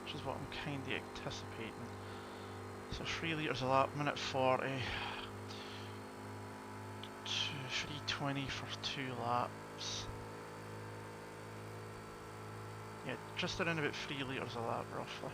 which is what I'm kind of anticipating. So 3 litres a lap, minute 40, 320 for 2 laps. Yeah, just around about 3 litres a lap roughly.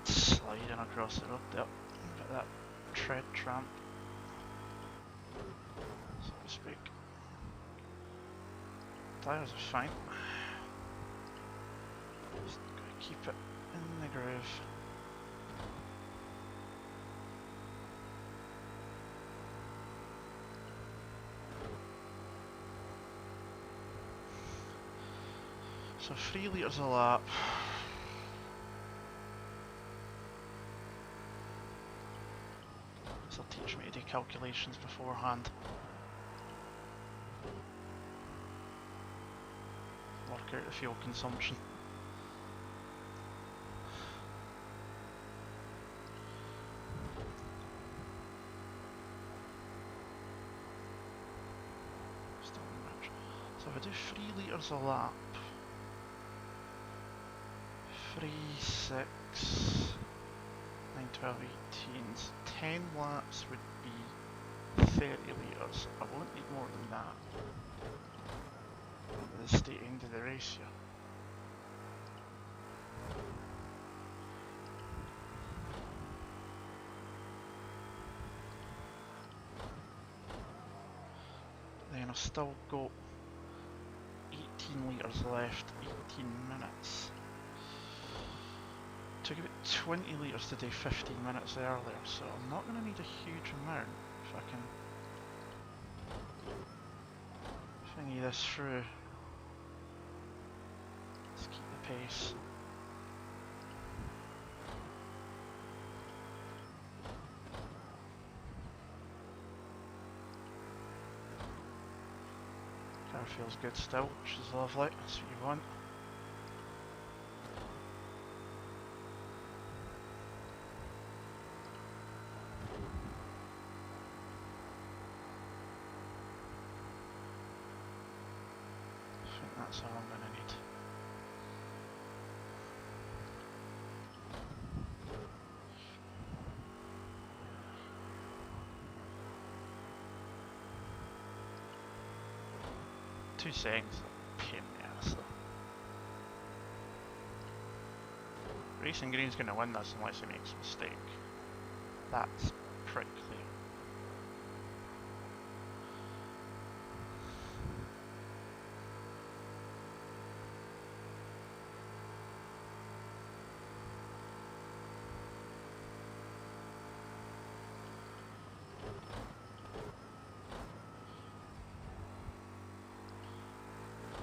Sliding across the road there, bit of that tread tramp, so to speak. Tyres are fine. Just gotta keep it in the groove. So 3 litres a lap. This will teach me to do calculations beforehand. Work out the fuel consumption. Still in range. So if I do 3 litres a lap, 3, 6, 9, 12, 18, 10 laps would be 30 litres. I won't need more than that at the state end of the race here. But then I've still got 18 litres left, 18 minutes. Took about 20 litres to do 15 minutes earlier, so I'm not going to need a huge amount if I can thingy this through. Let's keep the pace. Car feels good still, which is lovely, that's what you want. I think that's all I'm going to need. Two seconds, pain in the ass though. Racing Green's going to win this unless he makes a mistake. That's pretty clear.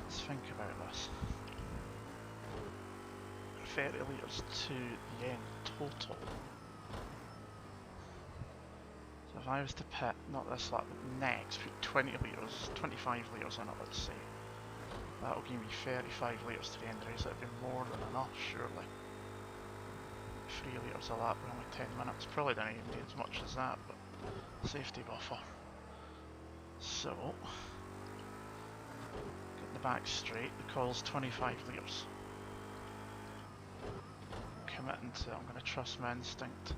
Let's think about this. 30 litres to the end total. So if I was to pit, not this lap, but next, put 20 litres, 25 litres in it, let's say. That'll give me 35 litres to the end of the race. That'd be more than enough, surely. 3 litres a lap, we're only 10 minutes. Probably don't even need as much as that, but safety buffer. So, get the back straight, the coil's 25 litres. Committing to it, I'm going to trust my instinct.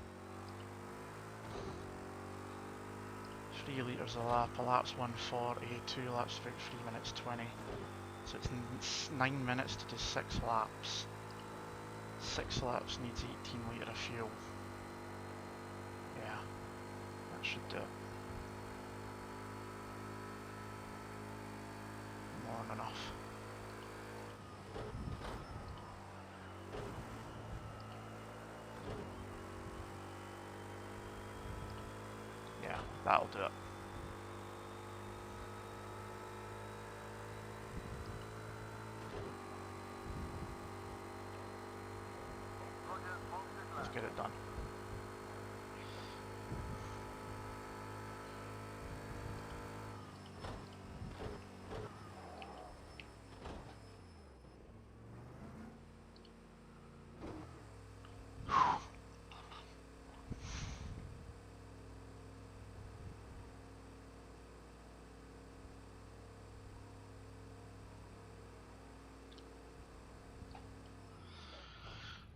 3 litres a lap, a lap's 140, 2 laps about 3 minutes 20. So it's 9 minutes to do 6 laps. 6 laps needs 18 litre of fuel. Yeah, that should do it. More than enough. Yeah, that'll do it. get it done.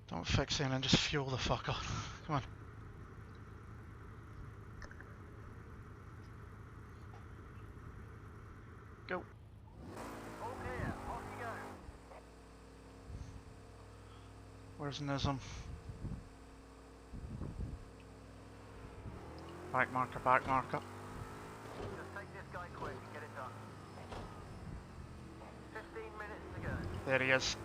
Don't fix anything, just fuel the fucker. Come on. Go. All clear. Off you go. Where's Nism? Back marker, back marker. Just take this guy quick and get it done. 15 minutes to go. There he is.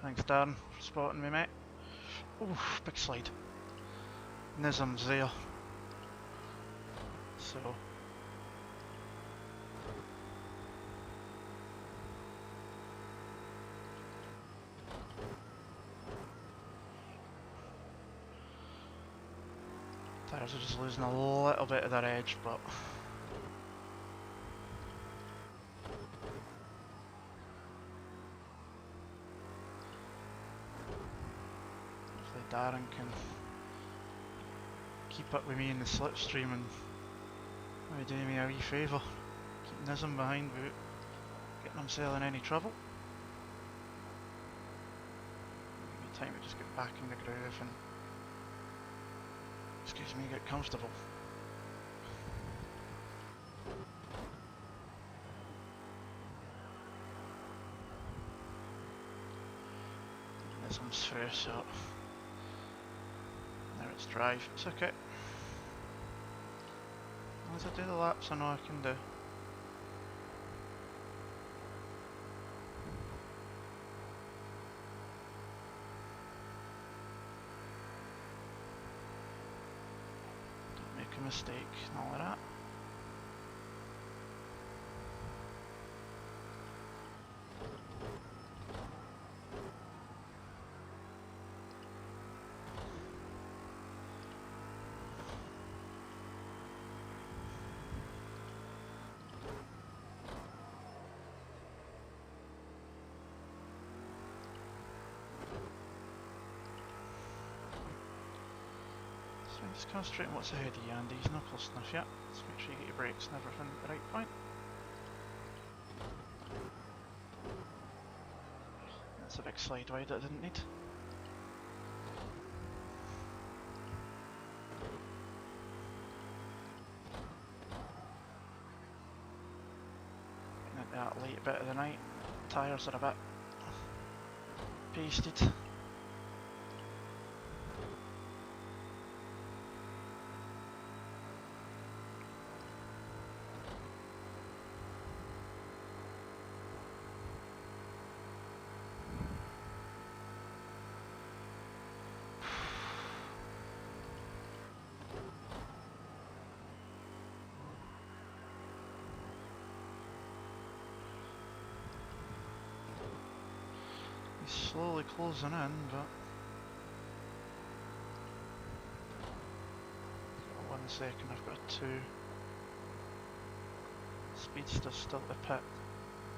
Thanks Darren for spotting me, mate. Oof, big slide. Nism's there. So tires are just losing a little bit of their edge, but hopefully Darren can keep up with me in the slipstream and maybe do me a wee favour. Keep Nism behind without getting himself in any trouble. Give me time to just get back in the groove and, excuse me, get comfortable. Nism's through, so now it's drive. It's okay. As I do the laps, I know I can do. Don't make a mistake and all of that. So just concentrate on what's ahead of you, Andy. He's not close enough yet. Just make sure you get your brakes and everything at the right point. That's a big slide wide that I didn't need. Getting into that late bit of the night. Tyres are a bit pasted. He's slowly closing in, but 1 second, I've got 2 speedsters still to pit.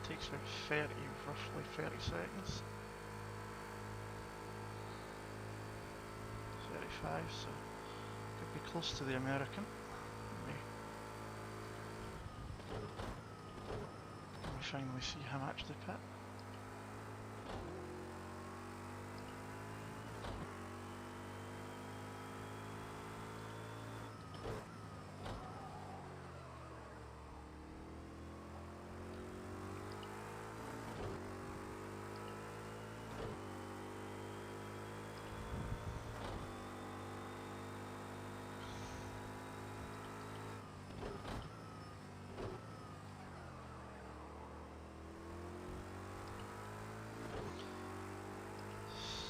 Takes about 30, roughly 30 seconds. 35, so could be close to the American. Let me finally see him actually pit.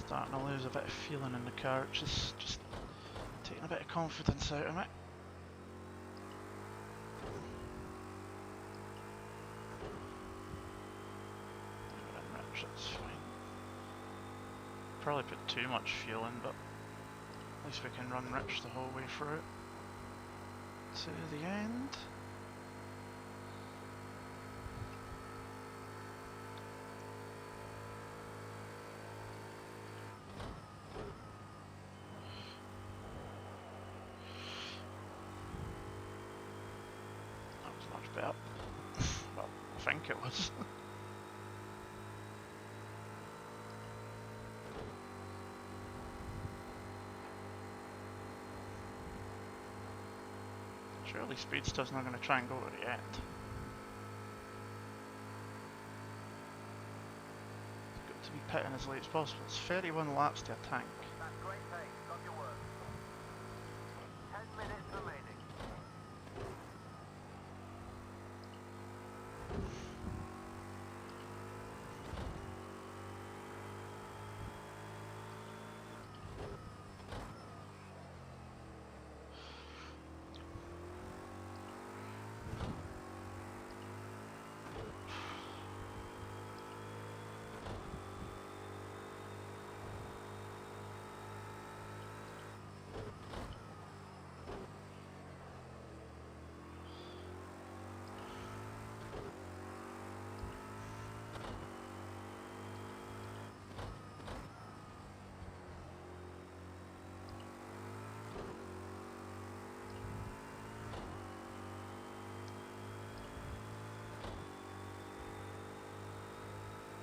Starting to lose a bit of feeling in the car, which is just taking a bit of confidence out of it. it's fine. Probably put too much fuel in, but at least we can run rich the whole way through to the end. That was much better. Well, I think it was. Surely Speedster's not going to try and go to the end. It's got to be pitting as late as possible. It's 31 laps to a tank. That's great pace. Love your work. 10 minutes remaining.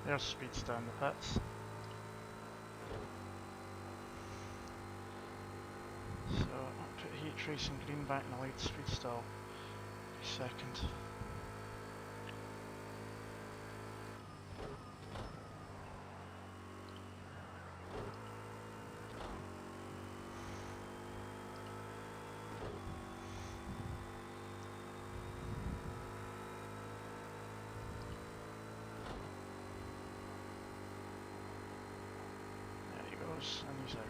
There's Speedster in the pits. So I'll put Heat Racing Green back in the lead. Speedster will be second. There he goes, and he's out.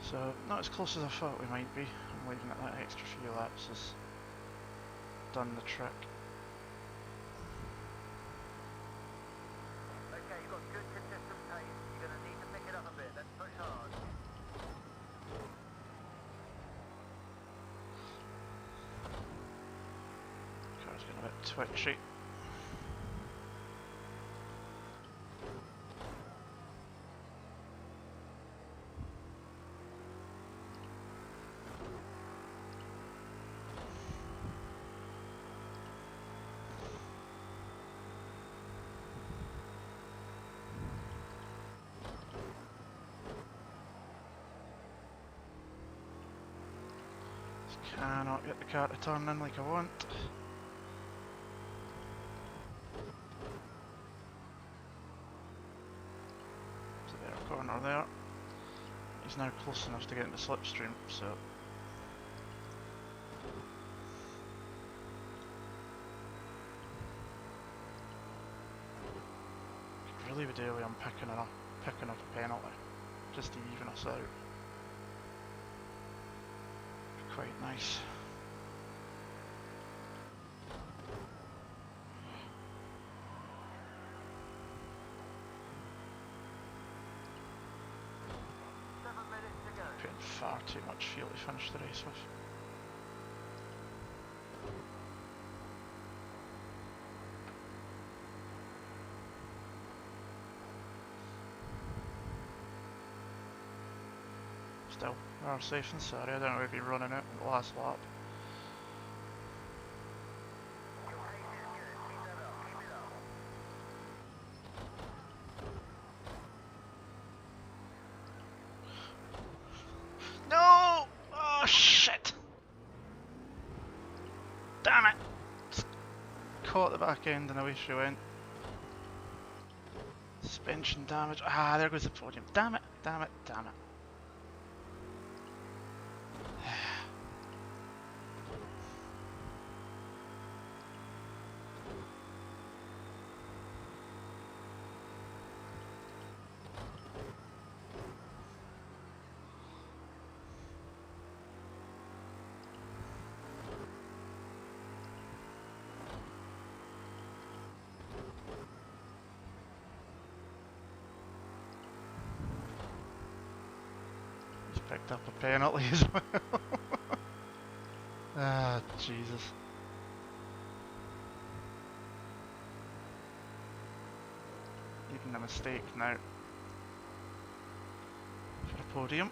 So, not as close as I thought we might be. I'm leaving it that extra few laps has done the trick. Okay, you've got good consistent pace. You're going to need to pick it up a bit. Let's push hard. Car's getting a bit twitchy. Cannot get the car to turn in like I want. So there, corner there. He's now close enough to get into slipstream, so could really be daily on picking up a penalty just to even us out. Quite nice. Putting far too much fuel to finish the race with. Still, we are safe and sorry. I don't know if we'd be running it in the last lap. No! Oh shit! Damn it! Just caught the back end and away she went. Suspension damage. Ah, there goes the podium. Damn it! Damn it! Damn it! Picked up a penalty as well. Ah, Jesus. Even a mistake now for a podium.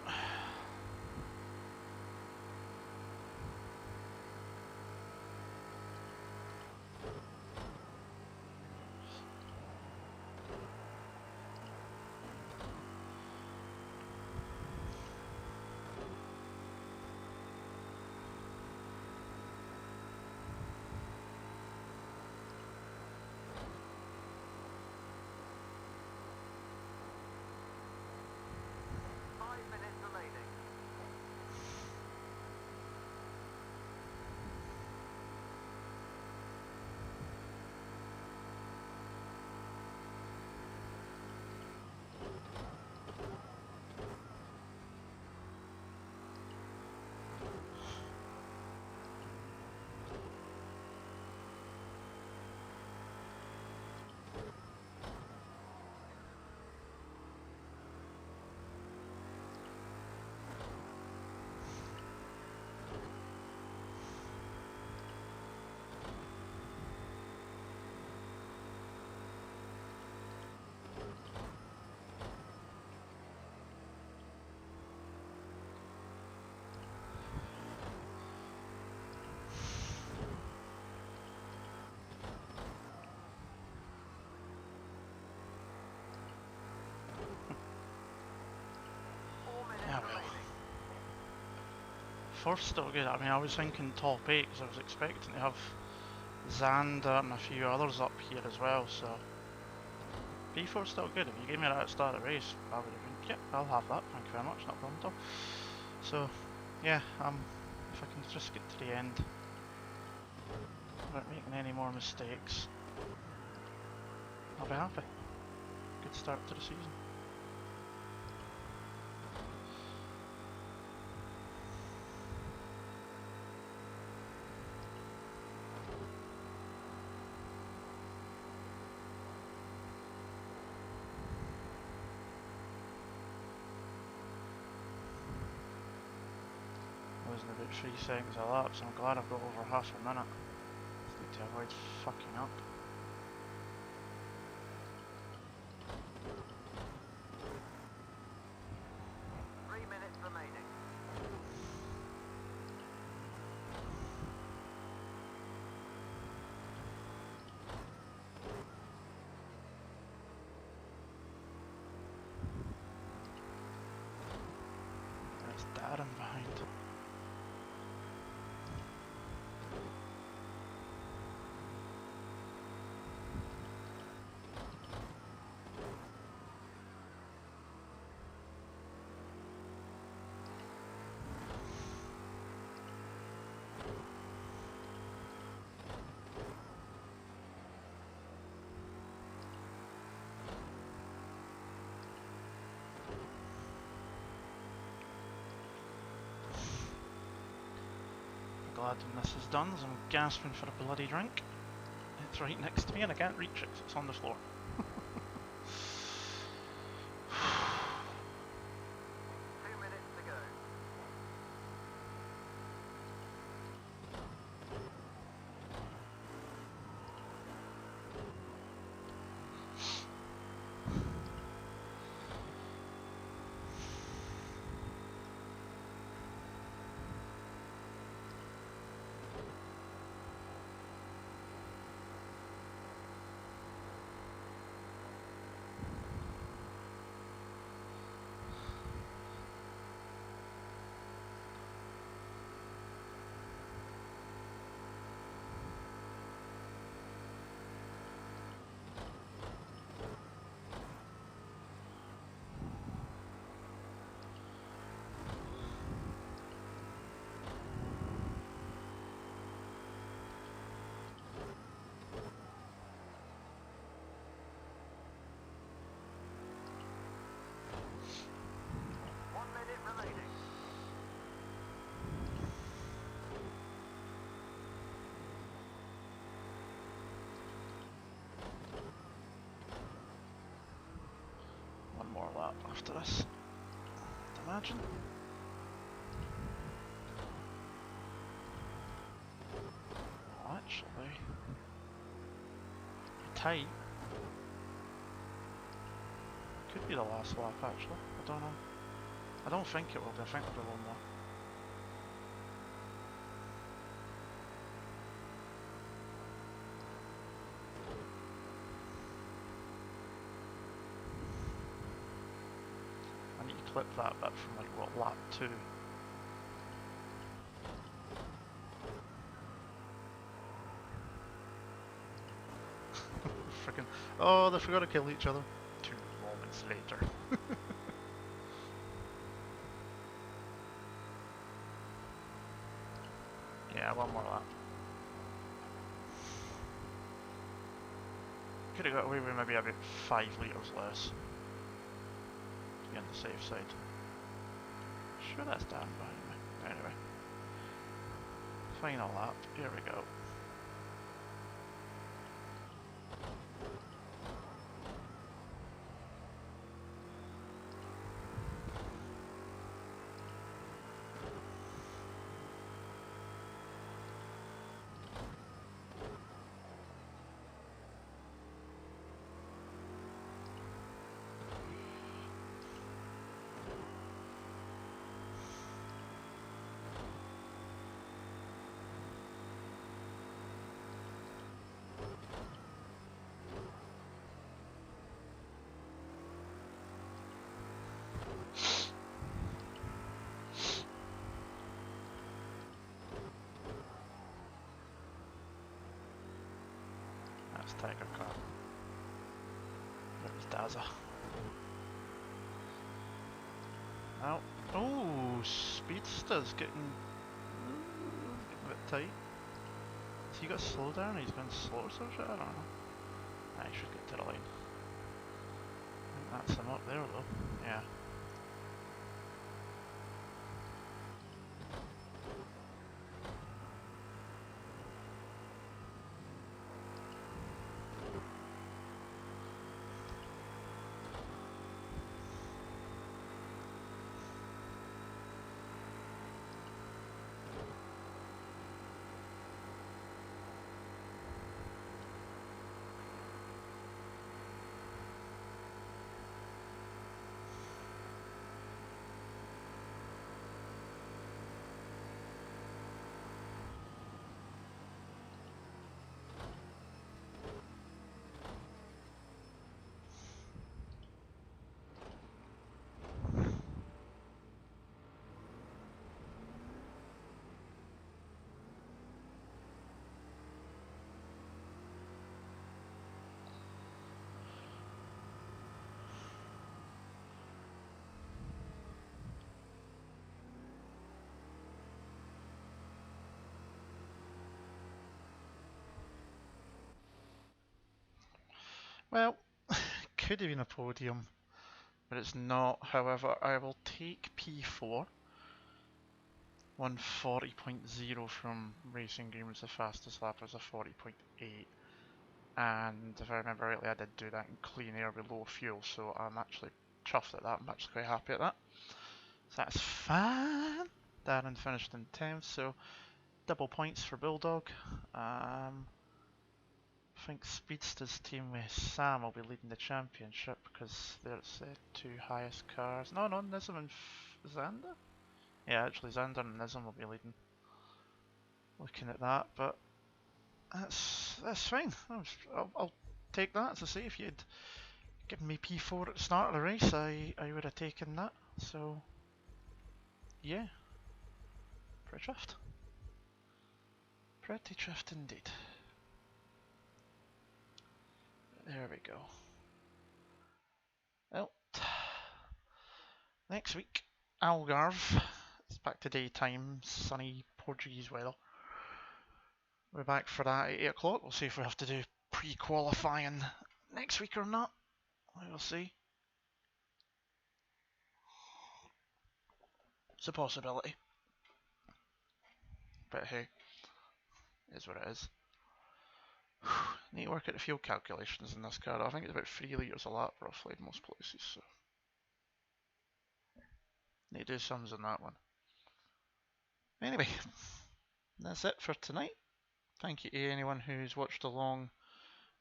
Yeah, well. Fourth's still good. I mean, I was thinking top 8 because I was expecting to have Xander and a few others up here as well, so P4's still good. If you gave me that at the start of the race, I would have been, yeah, I'll have that, thank you very much, not a problem at all. So, yeah, if I can just get to the end without making any more mistakes, I'll be happy. Good start to the season. Losing about 3 seconds a lap, so I'm glad I've got over half a minute. Just need to avoid fucking up. There's Darren behind. Glad when this is done, as I'm gasping for a bloody drink. It's right next to me and I can't reach it because it's on the floor. 2 minutes to go. One more lap after this, I'd imagine. tight. Could be the last lap actually. I don't know. I don't think it will be. I think it'll be one more. I need to clip that bit from like what, lap 2. Freaking. Oh, they forgot to kill each other. 2 moments later. Yeah, one more lap. Could have got away with maybe about 5 litres less. To be on the safe side. Sure that's down behind me. Anyway. Final lap, here we go. That's Tiger Car. That was Daza. Now, oh, Speedster's getting a bit tight. Has he got slow down? He's going slow or some shit? I don't know. I should get to the line. I think that's him up there though. Yeah. Well, could have been a podium, but it's not. However, I will take P4. 140.0 from Racing Green was the fastest lap, was a 40.8. And if I remember rightly, I did do that in clean air with low fuel, so I'm actually chuffed at that. I'm actually quite happy at that. So that's fine. Darren finished in 10th, so double points for Bulldog. I think Speedster's team with Sam will be leading the championship because there's the 2 highest cars. No, Nism and Xander? Yeah, actually Xander and Nism will be leading. Looking at that, but that's fine. I'll take that. As I say, if you'd given me P4 at the start of the race, I would have taken that. So, yeah, pretty chuffed. Pretty chuffed indeed. There we go. Well, next week, Algarve. It's back to daytime, sunny Portuguese weather. We're back for that at 8 o'clock. We'll see if we have to do pre-qualifying next week or not. We will see. It's a possibility. But hey, it is what it is. Need to work out the fuel calculations in this car. I think it's about 3 litres a lap roughly in most places. So need to do sums on that one. Anyway, that's it for tonight. Thank you to anyone who's watched along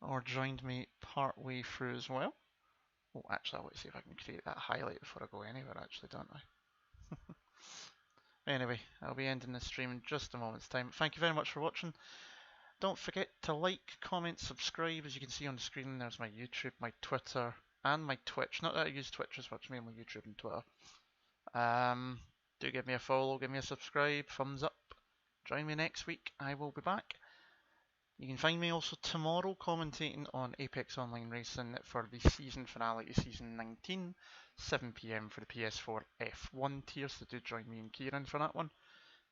or joined me part way through as well. Oh, actually, let's see if I can create that highlight before I go anywhere, actually, don't I? Anyway, I'll be ending this stream in just a moment's time. Thank you very much for watching. Don't forget to like, comment, subscribe. As you can see on the screen, there's my YouTube, my Twitter, and my Twitch. Not that I use Twitch as much, mainly YouTube and Twitter. Do give me a follow, give me a subscribe, thumbs up. Join me next week. I will be back. You can find me also tomorrow commentating on Apex Online Racing for the season finale to season 19, 7 PM for the PS4 F1 tier, so do join me and Kieran for that one.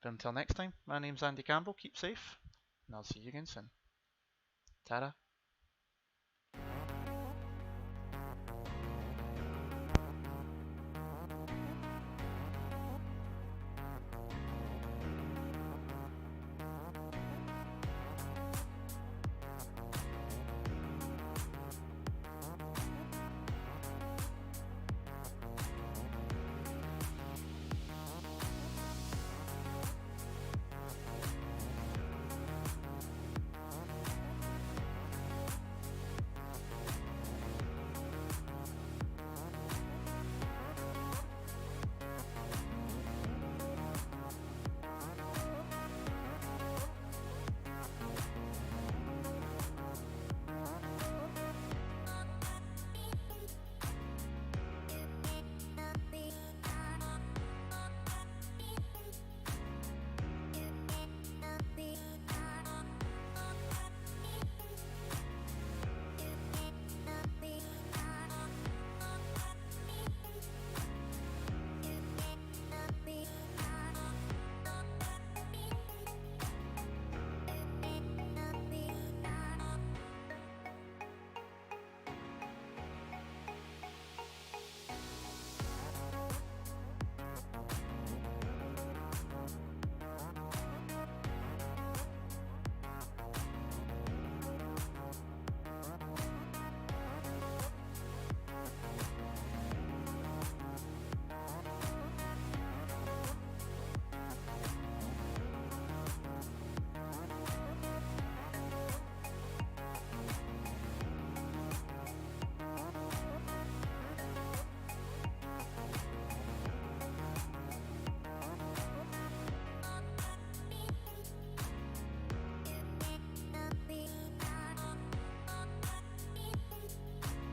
But until next time, my name's Andy Campbell, keep safe, and I'll see you again soon. Ta-da.